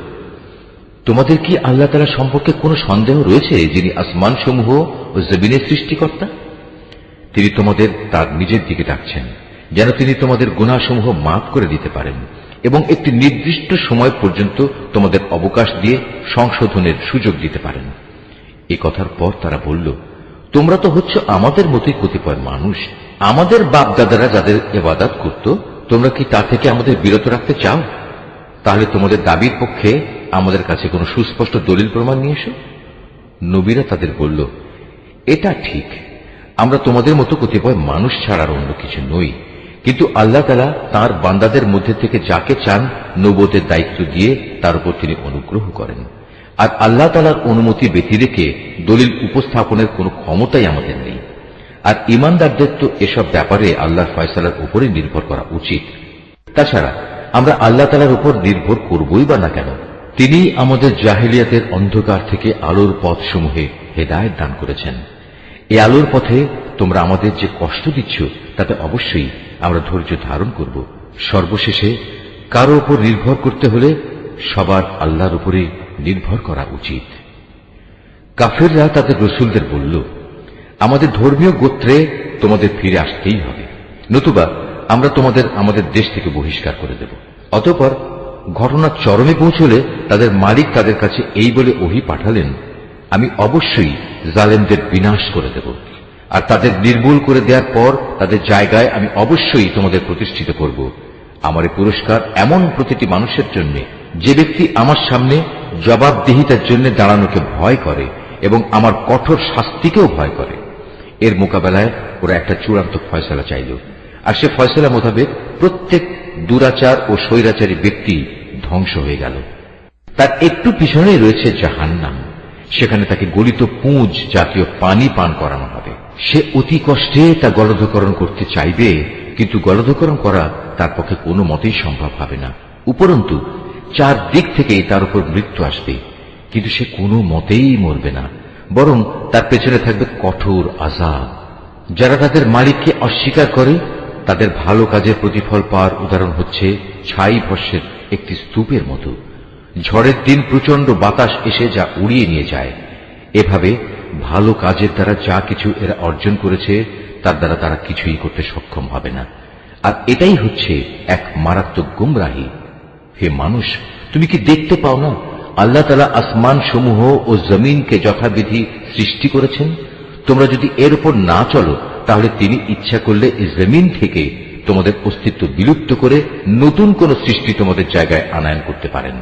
তোমাদের কি আল্লাহ তাআলা সম্পর্কে কোনো সন্দেহ রয়েছে, যিনি আসমান সমূহ ও জমিনের সৃষ্টিকর্তা? তিনি তোমাদের তার নিজের দিকে ডাকছেন যেন তিনি তোমাদের গুনাহসমূহ মাফ করে দিতে পারেন এবং একটি নির্দিষ্ট সময় পর্যন্ত তোমাদের অবকাশ দিয়ে সংশোধনের সুযোগ দিতে পারেন। এ কথার পর তারা বলল, তোমরা তো হচ্ছে আমাদের মতোই কতিপয় মানুষ। আমাদের বাপ দাদারা যাদের ইবাদত করত তোমরা কি তা থেকে আমাদের বিরত রাখতে চাও? তাহলে তোমাদের দাবির পক্ষে আমাদের কাছে কোনো সুস্পষ্ট দলিল প্রমাণ নিয়ে এসো। নবীরা তাদের বলল, এটা ঠিক, আমরা তোমাদের মতো কতিপয় মানুষ ছাড়ার অন্য কিছু নই, কিন্তু আল্লাহ তাআলা তাঁর বান্দাদের মধ্যে থেকে যাকে চান নবুয়তের দায়িত্ব দিয়ে তার উপর তিনি অনুগ্রহ করেন, আর আল্লাহ তাআলার অনুমতি ব্যতি রেখে দলিল উপস্থাপনের কোনো ক্ষমতাই আমাদের নেই। আর ঈমানদারদের তো এসব ব্যাপারে আল্লাহর ফয়সালার উপরে নির্ভর করা উচিত। তাছাড়া আমরা আল্লাহ তাআলার উপর নির্ভর করবই বা না কেন? তিনি আমাদের জাহেলিয়াতের অন্ধকার থেকে আলোর পথসমূহে হেদায়েত দান করেছেন। এই আলোর পথে তোমরা আমাদের যে কষ্ট দিচ্ছ তাতে অবশ্যই আমরা ধৈর্য ধারণ করব। সর্বশেষে কারো উপর নির্ভর করতে হলে সবার আল্লাহর উপরে নির্ভর করা উচিত। কাফেররা তাদের রসুলদের বলল, আমাদের ধর্মীয় গোত্রে তোমাদের ফিরে আসতেই হবে, নতুবা আমরা তোমাদের আমাদের দেশ থেকে বহিষ্কার করে দেব। অতঃপর ঘটনা চরমে পৌঁছলে তাদের মালিক তাদের কাছে এই বলে ওহী পাঠালেন, আমি অবশ্যই জালেমদের বিনাশ করে দেব, আর তাদের নির্মূল করে দেওয়ার পর তাদের জায়গায় আমি অবশ্যই তোমাদের প্রতিষ্ঠিত করব। আমার এই পুরস্কার এমন প্রতিটি মানুষের জন্য যে ব্যক্তি আমার সামনে জবাবদিহিতার জন্য দাঁড়ানোকে ভয় করে এবং আমার কঠোর শাস্তিকেও ভয় করে। এর মোকাবেলায় ওরা একটা চূড়ান্ত ফয়সালা চাইল, আর সে ফয়সালা মোতাবেক প্রত্যেক দুরাচার ও স্বৈরাচারী ব্যক্তি ধ্বংস হয়ে গেল। তার একটু পিছনেই রয়েছে জাহান্নাম, সেখানে তাকে গলিত পুঁজ জাতীয় পানি পান করানো হবে। সে অতি কষ্টে তা গলধকরণ করতে চাইবে, কিন্তু গলধকরণ করা তার পক্ষে কোনো মতেই সম্ভব হবে না। উপরন্তু চার দিক থেকেই তার উপর মৃত্যু আসবে, কিন্তু সে কোনো মতেই মরবে না, বরং তার পেছনে থাকবে কঠোর আযাব। যারা তাদের মালিককে অস্বীকার করে তাদের ভালো কাজের প্রতিফল পাওয়ার উদাহরণ হচ্ছে ছাই ভস্যের একটি স্তূপের মতো। ঝড়ের দিন প্রচন্ড বাতাস এসে যা উড়িয়ে নিয়ে যায়। এভাবে ভালো কাজের দ্বারা যা কিছু এরা অর্জন করেছে তার দ্বারা তারা কিছুই করতে সক্ষম হবে না, আর এটাই হচ্ছে এক মারাত্মক গুমরাহী। হে মানুষ, তুমি কি দেখতে পাও না আল্লাহ তাআলা আসমান সমূহ ও জমিনকে যথাবিধি সৃষ্টি করেছেন? তোমরা যদি এর উপর না চলো তাহলে তিনি ইচ্ছা করলে এই জমিন থেকে তোমাদের অস্তিত্ব বিলুপ্ত করে নতুন কোন সৃষ্টি তোমাদের জায়গায় আনায়ন করতে পারেন।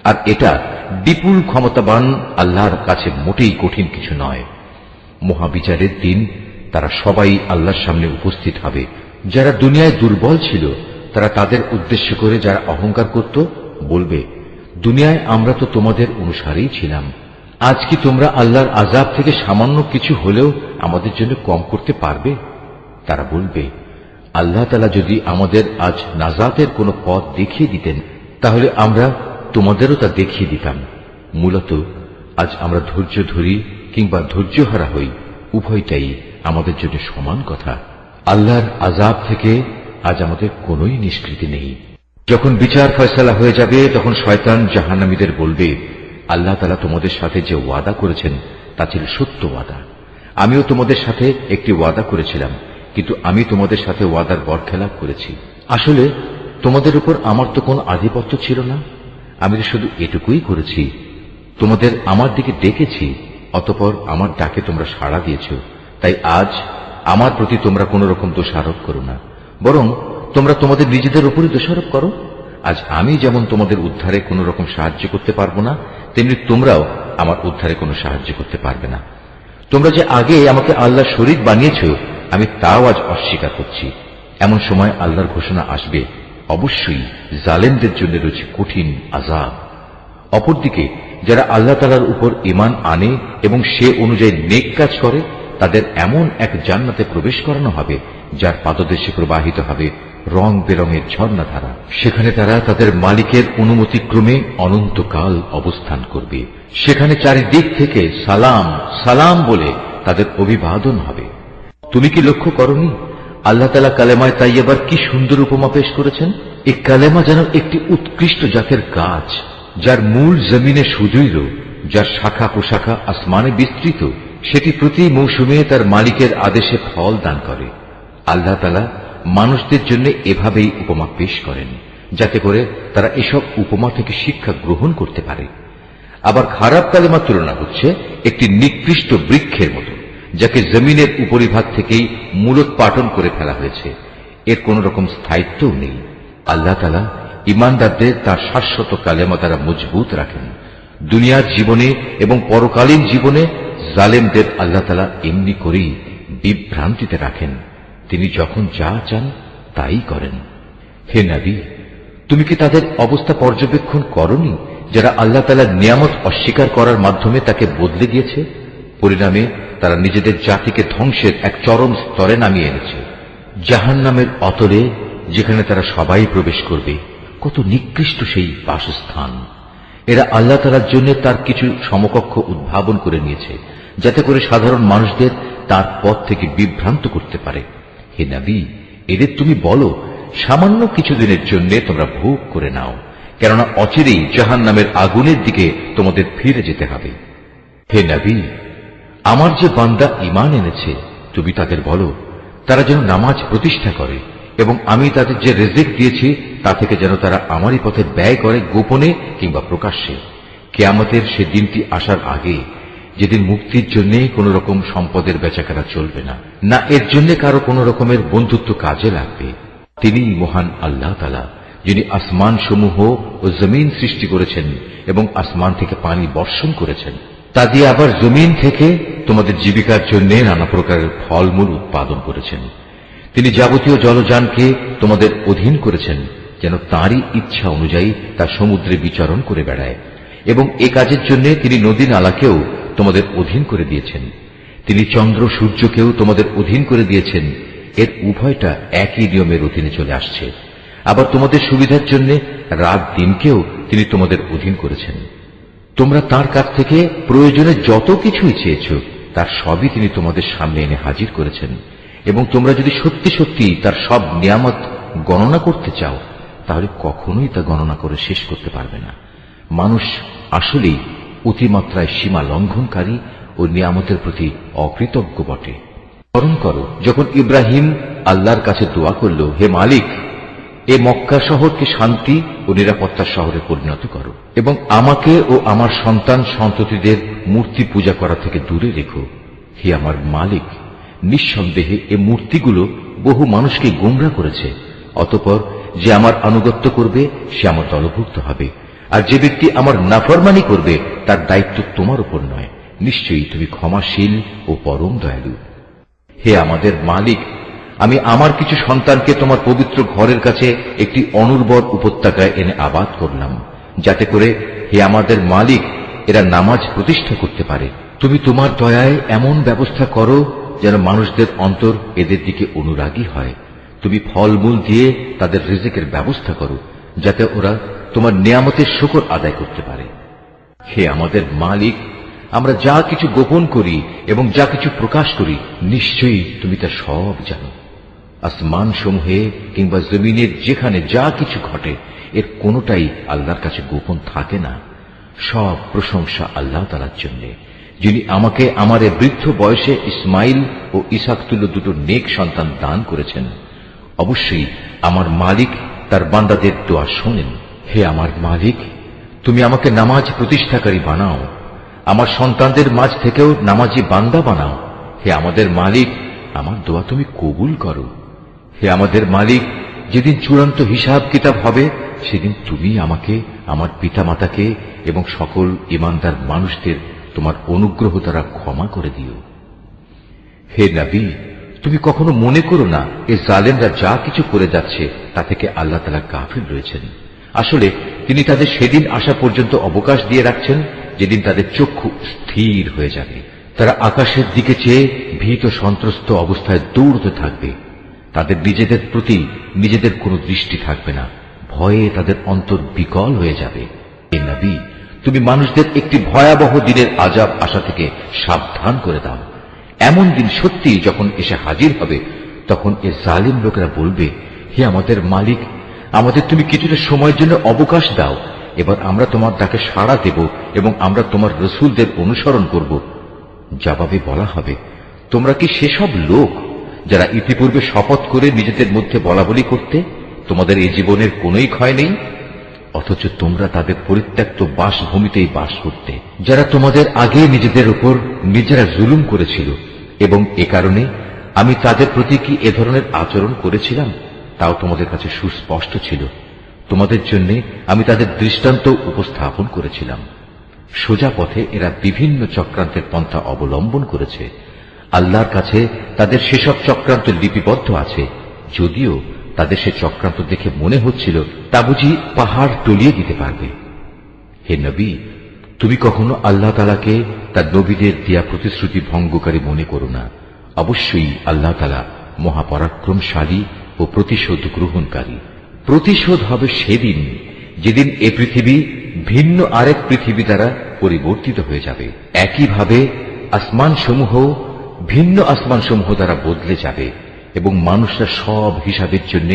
আর এটা বিপুল ক্ষমতাবান আল্লাহর কাছে মোটেই কঠিন কিছু নয়। মহাবিচারের দিন তারা সবাই আল্লাহর সামনে উপস্থিত হবে। যারা দুনিয়ায় দুর্বল ছিল তারা তাদের উদ্দেশ্য করে যারা অহংকার করত বলবে, দুনিয়ায় আমরা তো তোমাদের অনুসারেই ছিলাম, আজ কি তোমরা আল্লাহর আযাব থেকে সামান্য কিছু হলেও আমাদের জন্য কম করতে পারবে? তারা বলবে, আল্লাহ তাআলা যদি আমাদের আজ নাজাতের কোনো পথ দেখিয়ে দিতেন তাহলে আমরা তোমাদেরও তা দেখিয়ে দিতাম। মূলত আজ আমরা ধৈর্য ধরি কিংবা ধৈর্যহারা হই, উভয়টাই আমাদের জন্য সমান কথা। আল্লাহর আযাব থেকে আজ আমাদের কোনোই নিষ্কৃতি নেই। যখন বিচার ফয়সালা হয়ে যাবে তখন শয়তান জাহান্নামীদের বলবে, আল্লাহ তাআলা তোমাদের সাথে যে ওয়াদা করেছেন তা ছিল সত্য ওয়াদা, আমিও তোমাদের সাথে একটি ওয়াদা করেছিলাম, কিন্তু আমি তোমাদের সাথে ওয়াদার বরখেলাপ করেছি। আসলে তোমাদের উপর আমার তো কোনো আধিপত্য ছিল না। আমি তো শুধু এটুকুই করেছি, তোমাদের আমার দিকে ডেকেছি, অতঃপর আমার ডাকে তোমরা সাড়া দিয়েছ। তাই আজ আমার প্রতি তোমরা কোন রকম দোষারোপ করো না, বরং তোমরা তোমাদের নিজেদের উপরই দোষারোপ করো। আজ আমি যেমন তোমাদের উদ্ধারে কোন রকম সাহায্য করতে পারবো না, তেমনি তোমরাও আমার উদ্ধারে কোনো সাহায্য করতে পারবে না। তোমরা যে আগে আমাকে আল্লাহর শরীক বানিয়েছ, আমি তাও আজ অস্বীকার করছি। এমন সময় আল্লাহর ঘোষণা আসবে, অবশ্যই জালেমদের জন্য রয়েছে কঠিন আযাব। অপরদিকে যারা আল্লাহ তাআলার উপর ঈমান আনে এবং সে অনুযায়ী নেক কাজ করে, তাদের এমন এক জান্নাতে প্রবেশ করানো হবে যার পাদদেশে প্রবাহিত হবে রং বেরঙের ঝর্ণাধারা। সেখানে তারা তাদের মালিকের অনুমতিক্রমে অনন্তকাল অবস্থান করবে। সেখানে চারিদিক থেকে সালাম সালাম বলে তাদের অভিবাদন হবে। তুমি কি লক্ষ্য করনি আল্লাহ তাআলা কালেমায়ে তাইয়্যিবার কি সুন্দর উপমা পেশ করেছেন? এই কালেমা যেন একটি উৎকৃষ্ট জাতের গাছ, যার মূল জমিনে সুদৃঢ়, যার শাখা প্রশাখা আসমানে বিস্তৃত। সেটি প্রতি মৌসুমে তার মালিকের আদেশে ফল দান করে। আল্লাহ তাআলা মানুষদের জন্য এভাবেই উপমা পেশ করেন, যাতে করে তারা এসব উপমা থেকে শিক্ষা গ্রহণ করতে পারে। আবার খারাপ কালেমার তুলনা হচ্ছে একটি নিকৃষ্ট বৃক্ষের মতো, যাকে জমিনের উপরিভাগ থেকেই মূলোৎপাটন করে ফেলা হয়েছে। এর কোন রকম স্থায়িত্বও নেই। আল্লাহ তাআলা ঈমানদারদের তার শাশ্বত কালেমা দ্বারা মজবুত রাখেন। দুনিয়ার জীবনে এবং পরকালীন জীবনে জালেমদের আল্লাহ তাআলা এমনি করেই বিভ্রান্তিতে রাখেন। তিনি যখন যা চান তাই করেন। হে নবী, তুমি কি তাদের অবস্থা পর্যবেক্ষণ করনি যারা আল্লাহ তাআলার নিয়ামত অস্বীকার করার মাধ্যমে তাকে বদলে দিয়েছে? পরিণামে তারা নিজেদের জাতিকে ধ্বংসের এক চরম স্তরে নামিয়ে এনেছে, জাহান্নামের অতলে, যেখানে তারা সবাই প্রবেশ করবে। কত নিকৃষ্ট সেই বাসস্থান! এরা আল্লাহ তাআলার জন্য তার কিছু সমকক্ষ উদ্ভাবন করে নিয়েছে, যাতে করে সাধারণ মানুষদের তার পথ থেকে বিভ্রান্ত করতে পারে। হে নবী, এদের তুমি বলো, সামান্য কিছুদিনের জন্য তোমরা ভোগ করে নাও, কেননা অচিরেই জাহান্নামের আগুনের দিকে তোমাদের ফিরে যেতে হবে। হে নবী, আমার যে বান্দা ঈমান এনেছে, তুমি তাদের বলো তারা যেন নামাজ প্রতিষ্ঠা করে এবং আমি তাদের যে রিজিক দিয়েছি তা থেকে যেন তারা আমারই পথে ব্যয় করে, গোপনে কিংবা প্রকাশ্যে। কিয়ামতের সে দিনটি আসার আগে, যেদিন মুক্তির জন্য কোন রকম সম্পদের বেচাকেনা চলবে না, না এর জন্য কারো কোন রকমের বন্ধুত্ব কাজে লাগবে। তিনি মহান আল্লাহ তাআলা, যিনি আসমান সমূহ ও জমিন সৃষ্টি করেছেন এবং আসমান থেকে পানি বর্ষণ করেছেন। তা দিয়ে আবার জমিন থেকে তোমাদের জীবিকার জন্য নানা প্রকারের ফলমূল উৎপাদন করেছেন। তিনি যাবতীয় জলযানকে তোমাদের অধীন করেছেন, যেন তাঁরই ইচ্ছা অনুযায়ী তা সমুদ্রে বিচরণ করে বেড়ায়, এবং এ কাজের জন্য তিনি নদী নালাকেও তোমাদের অধীন করে দিয়েছেন। তিনি চন্দ্র সূর্যকেও তোমাদের অধীন করে দিয়েছেন। এর উভয়টা একই নিয়মের অধীনে চলে আসছে। আবার তোমাদের সুবিধার জন্য রাত দিনকেও তিনি তোমাদের অধীন করেছেন। তোমরা তার কাছ থেকে প্রয়োজনে যত কিছুই চেয়েছ, তার সবই তিনি তোমাদের সামনে এনে হাজির করেছেন। এবং তোমরা যদি সত্যি সত্যি তার সব নিয়ামত গণনা করতে চাও, তাহলে কখনোই তা গণনা করে শেষ করতে পারবে না। মানুষ আসলেই অতিমাত্রায় সীমা লঙ্ঘনকারী ও নিয়ামতের প্রতি অকৃতজ্ঞ বটে। স্মরণ করো, যখন ইব্রাহিম আল্লাহর কাছে দোয়া করল, হে মালিক, এ মক্কা শহরকে শান্তি ও নিরাপত্তার শহরে পরিণত করো এবং আমাকে ও আমার সন্তান সন্ততিদের মূর্তি পূজা করা থেকে দূরে রেখো। হে আমার মালিক, নিঃসন্দেহে এ মূর্তিগুলো বহু মানুষকে গোমরাহ করেছে। অতঃপর যে আমার আনুগত্য করবে সে আমার দলভুক্ত হবে, আর যে ব্যক্তি আমার নাফরমানি করবে তার দায়িত্ব তোমার উপর নয়। নিশ্চয়ই তুমি ক্ষমাশীল ও পরম দয়ালু। হে আমাদের মালিক, আমি আমার কিছু সন্তানকে তোমার পবিত্র ঘরের কাছে একটি অনুর্বর উপত্যকায় এনে আবাদ করলাম, যাতে করে হে আমাদের মালিক এরা নামাজ প্রতিষ্ঠা করতে পারে। তুমি তোমার দয়ায় এমন ব্যবস্থা করো যেন মানুষদের অন্তর এদের দিকে অনুরাগী হয়। তুমি ফলমূল দিয়ে তাদের রিজিকের ব্যবস্থা করো, যাতে ওরা তোমার নিয়ামতের শুকর আদায় করতে পারে। হে আমাদের মালিক, আমরা যা কিছু গোপন করি এবং যা কিছু প্রকাশ করি, নিশ্চয়ই তুমি তা সব জানো। আসমান সমূহে কিংবা জমিনের যেখানে যা কিছু ঘটে, এর কোনোটাই আল্লাহর কাছে গোপন থাকে না। সব প্রশংসা আল্লাহ তাআলার জন্য, যিনি আমাকে আমার এ বৃদ্ধ বয়সে ইসমাইল ও ইসাক তুল্য দুটো নেক সন্তান দান করেছেন। অবশ্যই আমার মালিক তার বান্দাদের দোয়া শোনেন। হে আমার মালিক, তুমি আমাকে নামাজ প্রতিষ্ঠাকারী বানাও, আমার সন্তানদের মাঝ থেকেও নামাজি বান্দা বানাও। হে আমাদের মালিক, আমার দোয়া তুমি কবুল করো। হে আমাদের মালিক, যেদিন চূড়ান্ত হিসাব কিতাব হবে সেদিন তুমি আমাকে, আমার পিতা মাতাকে এবং সকল ঈমানদার মানুষদের তোমার অনুগ্রহ দ্বারা ক্ষমা করে দিও। হে নবী, তুমি কখনো মনে করো না এ জালেমরা যা কিছু করে যাচ্ছে তা থেকে আল্লাহ তাআলা গাফিল রয়েছেন। আসলে তিনি তাদের সেদিন আসা পর্যন্ত অবকাশ দিয়ে রাখছেন যেদিন তাদের চক্ষু স্থির হয়ে যাবে। তারা আকাশের দিকে চেয়ে ভীত সন্ত্রস্ত অবস্থায় দৌড়তে থাকবে। তাদের নিজেদের প্রতি নিজেদের কোনো দৃষ্টি থাকবে না, ভয়ে তাদের অন্তর বিকল হয়ে যাবে। হে নবী, তুমি মানুষদের একটি ভয়াবহ দিনের আযাব আসা থেকে সাবধান করে দাও। এমন দিন সত্যি যখন এসে হাজির হবে, তখন এ জালিম লোকেরা বলবে, হে আমাদের মালিক, আমাদের তুমি কিছুটা সময়ের জন্য অবকাশ দাও, এবার আমরা তোমার ডাকে সাড়া দেব এবং আমরা তোমার রসুলদের অনুসরণ করব। জবাবে বলা হবে, তোমরা কি সেসব লোক যারা ইতিপূর্বে শপথ করে নিজেদের মধ্যে বলাবলি করতে তোমাদের এই জীবনের কোনোই ক্ষয় নেই, অথচ তোমরা তাদের পরিত্যক্ত বাসভূমিতেই বাস করতে, যারা তোমাদের আগে নিজেদের উপর নিজেরা জুলুম করেছিল, এবং এ কারণে আমি তাদের প্রতি কি এ ধরনের আচরণ করেছিলাম তাও তোমাদের কাছে সুস্পষ্ট ছিল। তোমাদের জন্য আমি তাদের দৃষ্টান্ত উপস্থাপন করেছিলাম। সোজা পথে এরা বিভিন্ন চক্রান্তের পন্থা অবলম্বন করেছে। আল্লাহর কাছে তাদের সেসব চক্রান্ত লিপিবদ্ধ আছে, যদিও তাদের সে চক্রান্ত দেখে মনে হচ্ছিল তা বুঝি পাহাড় টলিয়ে দিতে পারবে। হে নবী, তুমি কখনো আল্লাহ তাআলাকে তার নবীদের দেয়া প্রতিশ্রুতি ভঙ্গকারী মনে করো না। অবশ্যই আল্লাহ তাআলা মহাপরাক্রমশালী ও প্রতিশোধ গ্রহণকারী। প্রতিশোধ হবে সেদিন যেদিন এ পৃথিবী ভিন্ন আরেক পৃথিবী দ্বারা পরিবর্তিত হয়ে যাবে। একইভাবে আসমানসমূহ ভিন্ন আসমানসমূহ দ্বারা বদলে যাবে এবং মানুষরা সব হিসাবের জন্য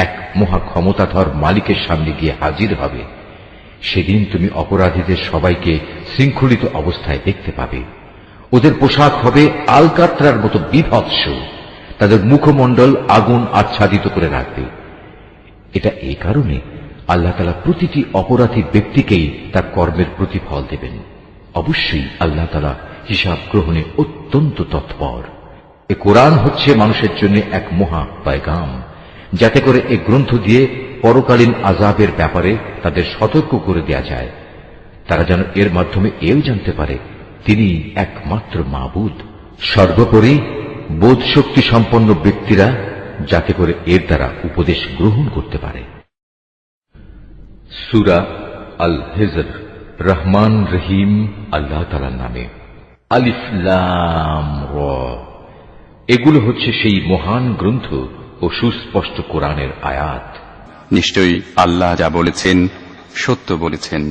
এক মহা ক্ষমতাধর মালিকের সামনে গিয়ে হাজির হবে। সেদিন তুমি অপরাধীদের সবাইকে শৃঙ্খলিত অবস্থায় দেখতে পাবে। ওদের পোশাক হবে আলকাত্রার মতো বিভৎস, তাদের মুখমণ্ডল আগুন আচ্ছাদিত করে রাখবে। এটা এই কারণে আল্লাহ তাআলা প্রতিটি অপরাধী ব্যক্তিকেই তার কর্মের প্রতিফল দেবেন। অবশ্যই আল্লাহ তাআলা হিসাব গ্রহণে অত্যন্ত তৎপর। এ কোরআন হচ্ছে মানুষের জন্য এক মহা পয়গাম, যাতে করে এ গ্রন্থ দিয়ে পরকালীন আযাবের ব্যাপারে তাদের সতর্ক করে দেয়া যায়। তারা যেন এর মাধ্যমে এও জানতে পারে তিনি একমাত্র মাবুদ। সর্বোপরি বোধ শক্তি সম্পন্ন ব্যক্তিরা যাতে করে এর দ্বারা উপদেশ গ্রহণ করতে পারে। সূরা আল হিজর। রহমান রহিম আল্লাহ তাআলার নামে। আলিফ লাম র। এগুলো হচ্ছে সেই মহান গ্রন্থ ও সুস্পষ্ট কোরআনের আয়াত। নিশ্চয়ই আল্লাহ যা বলেছেন সত্য বলেছেন।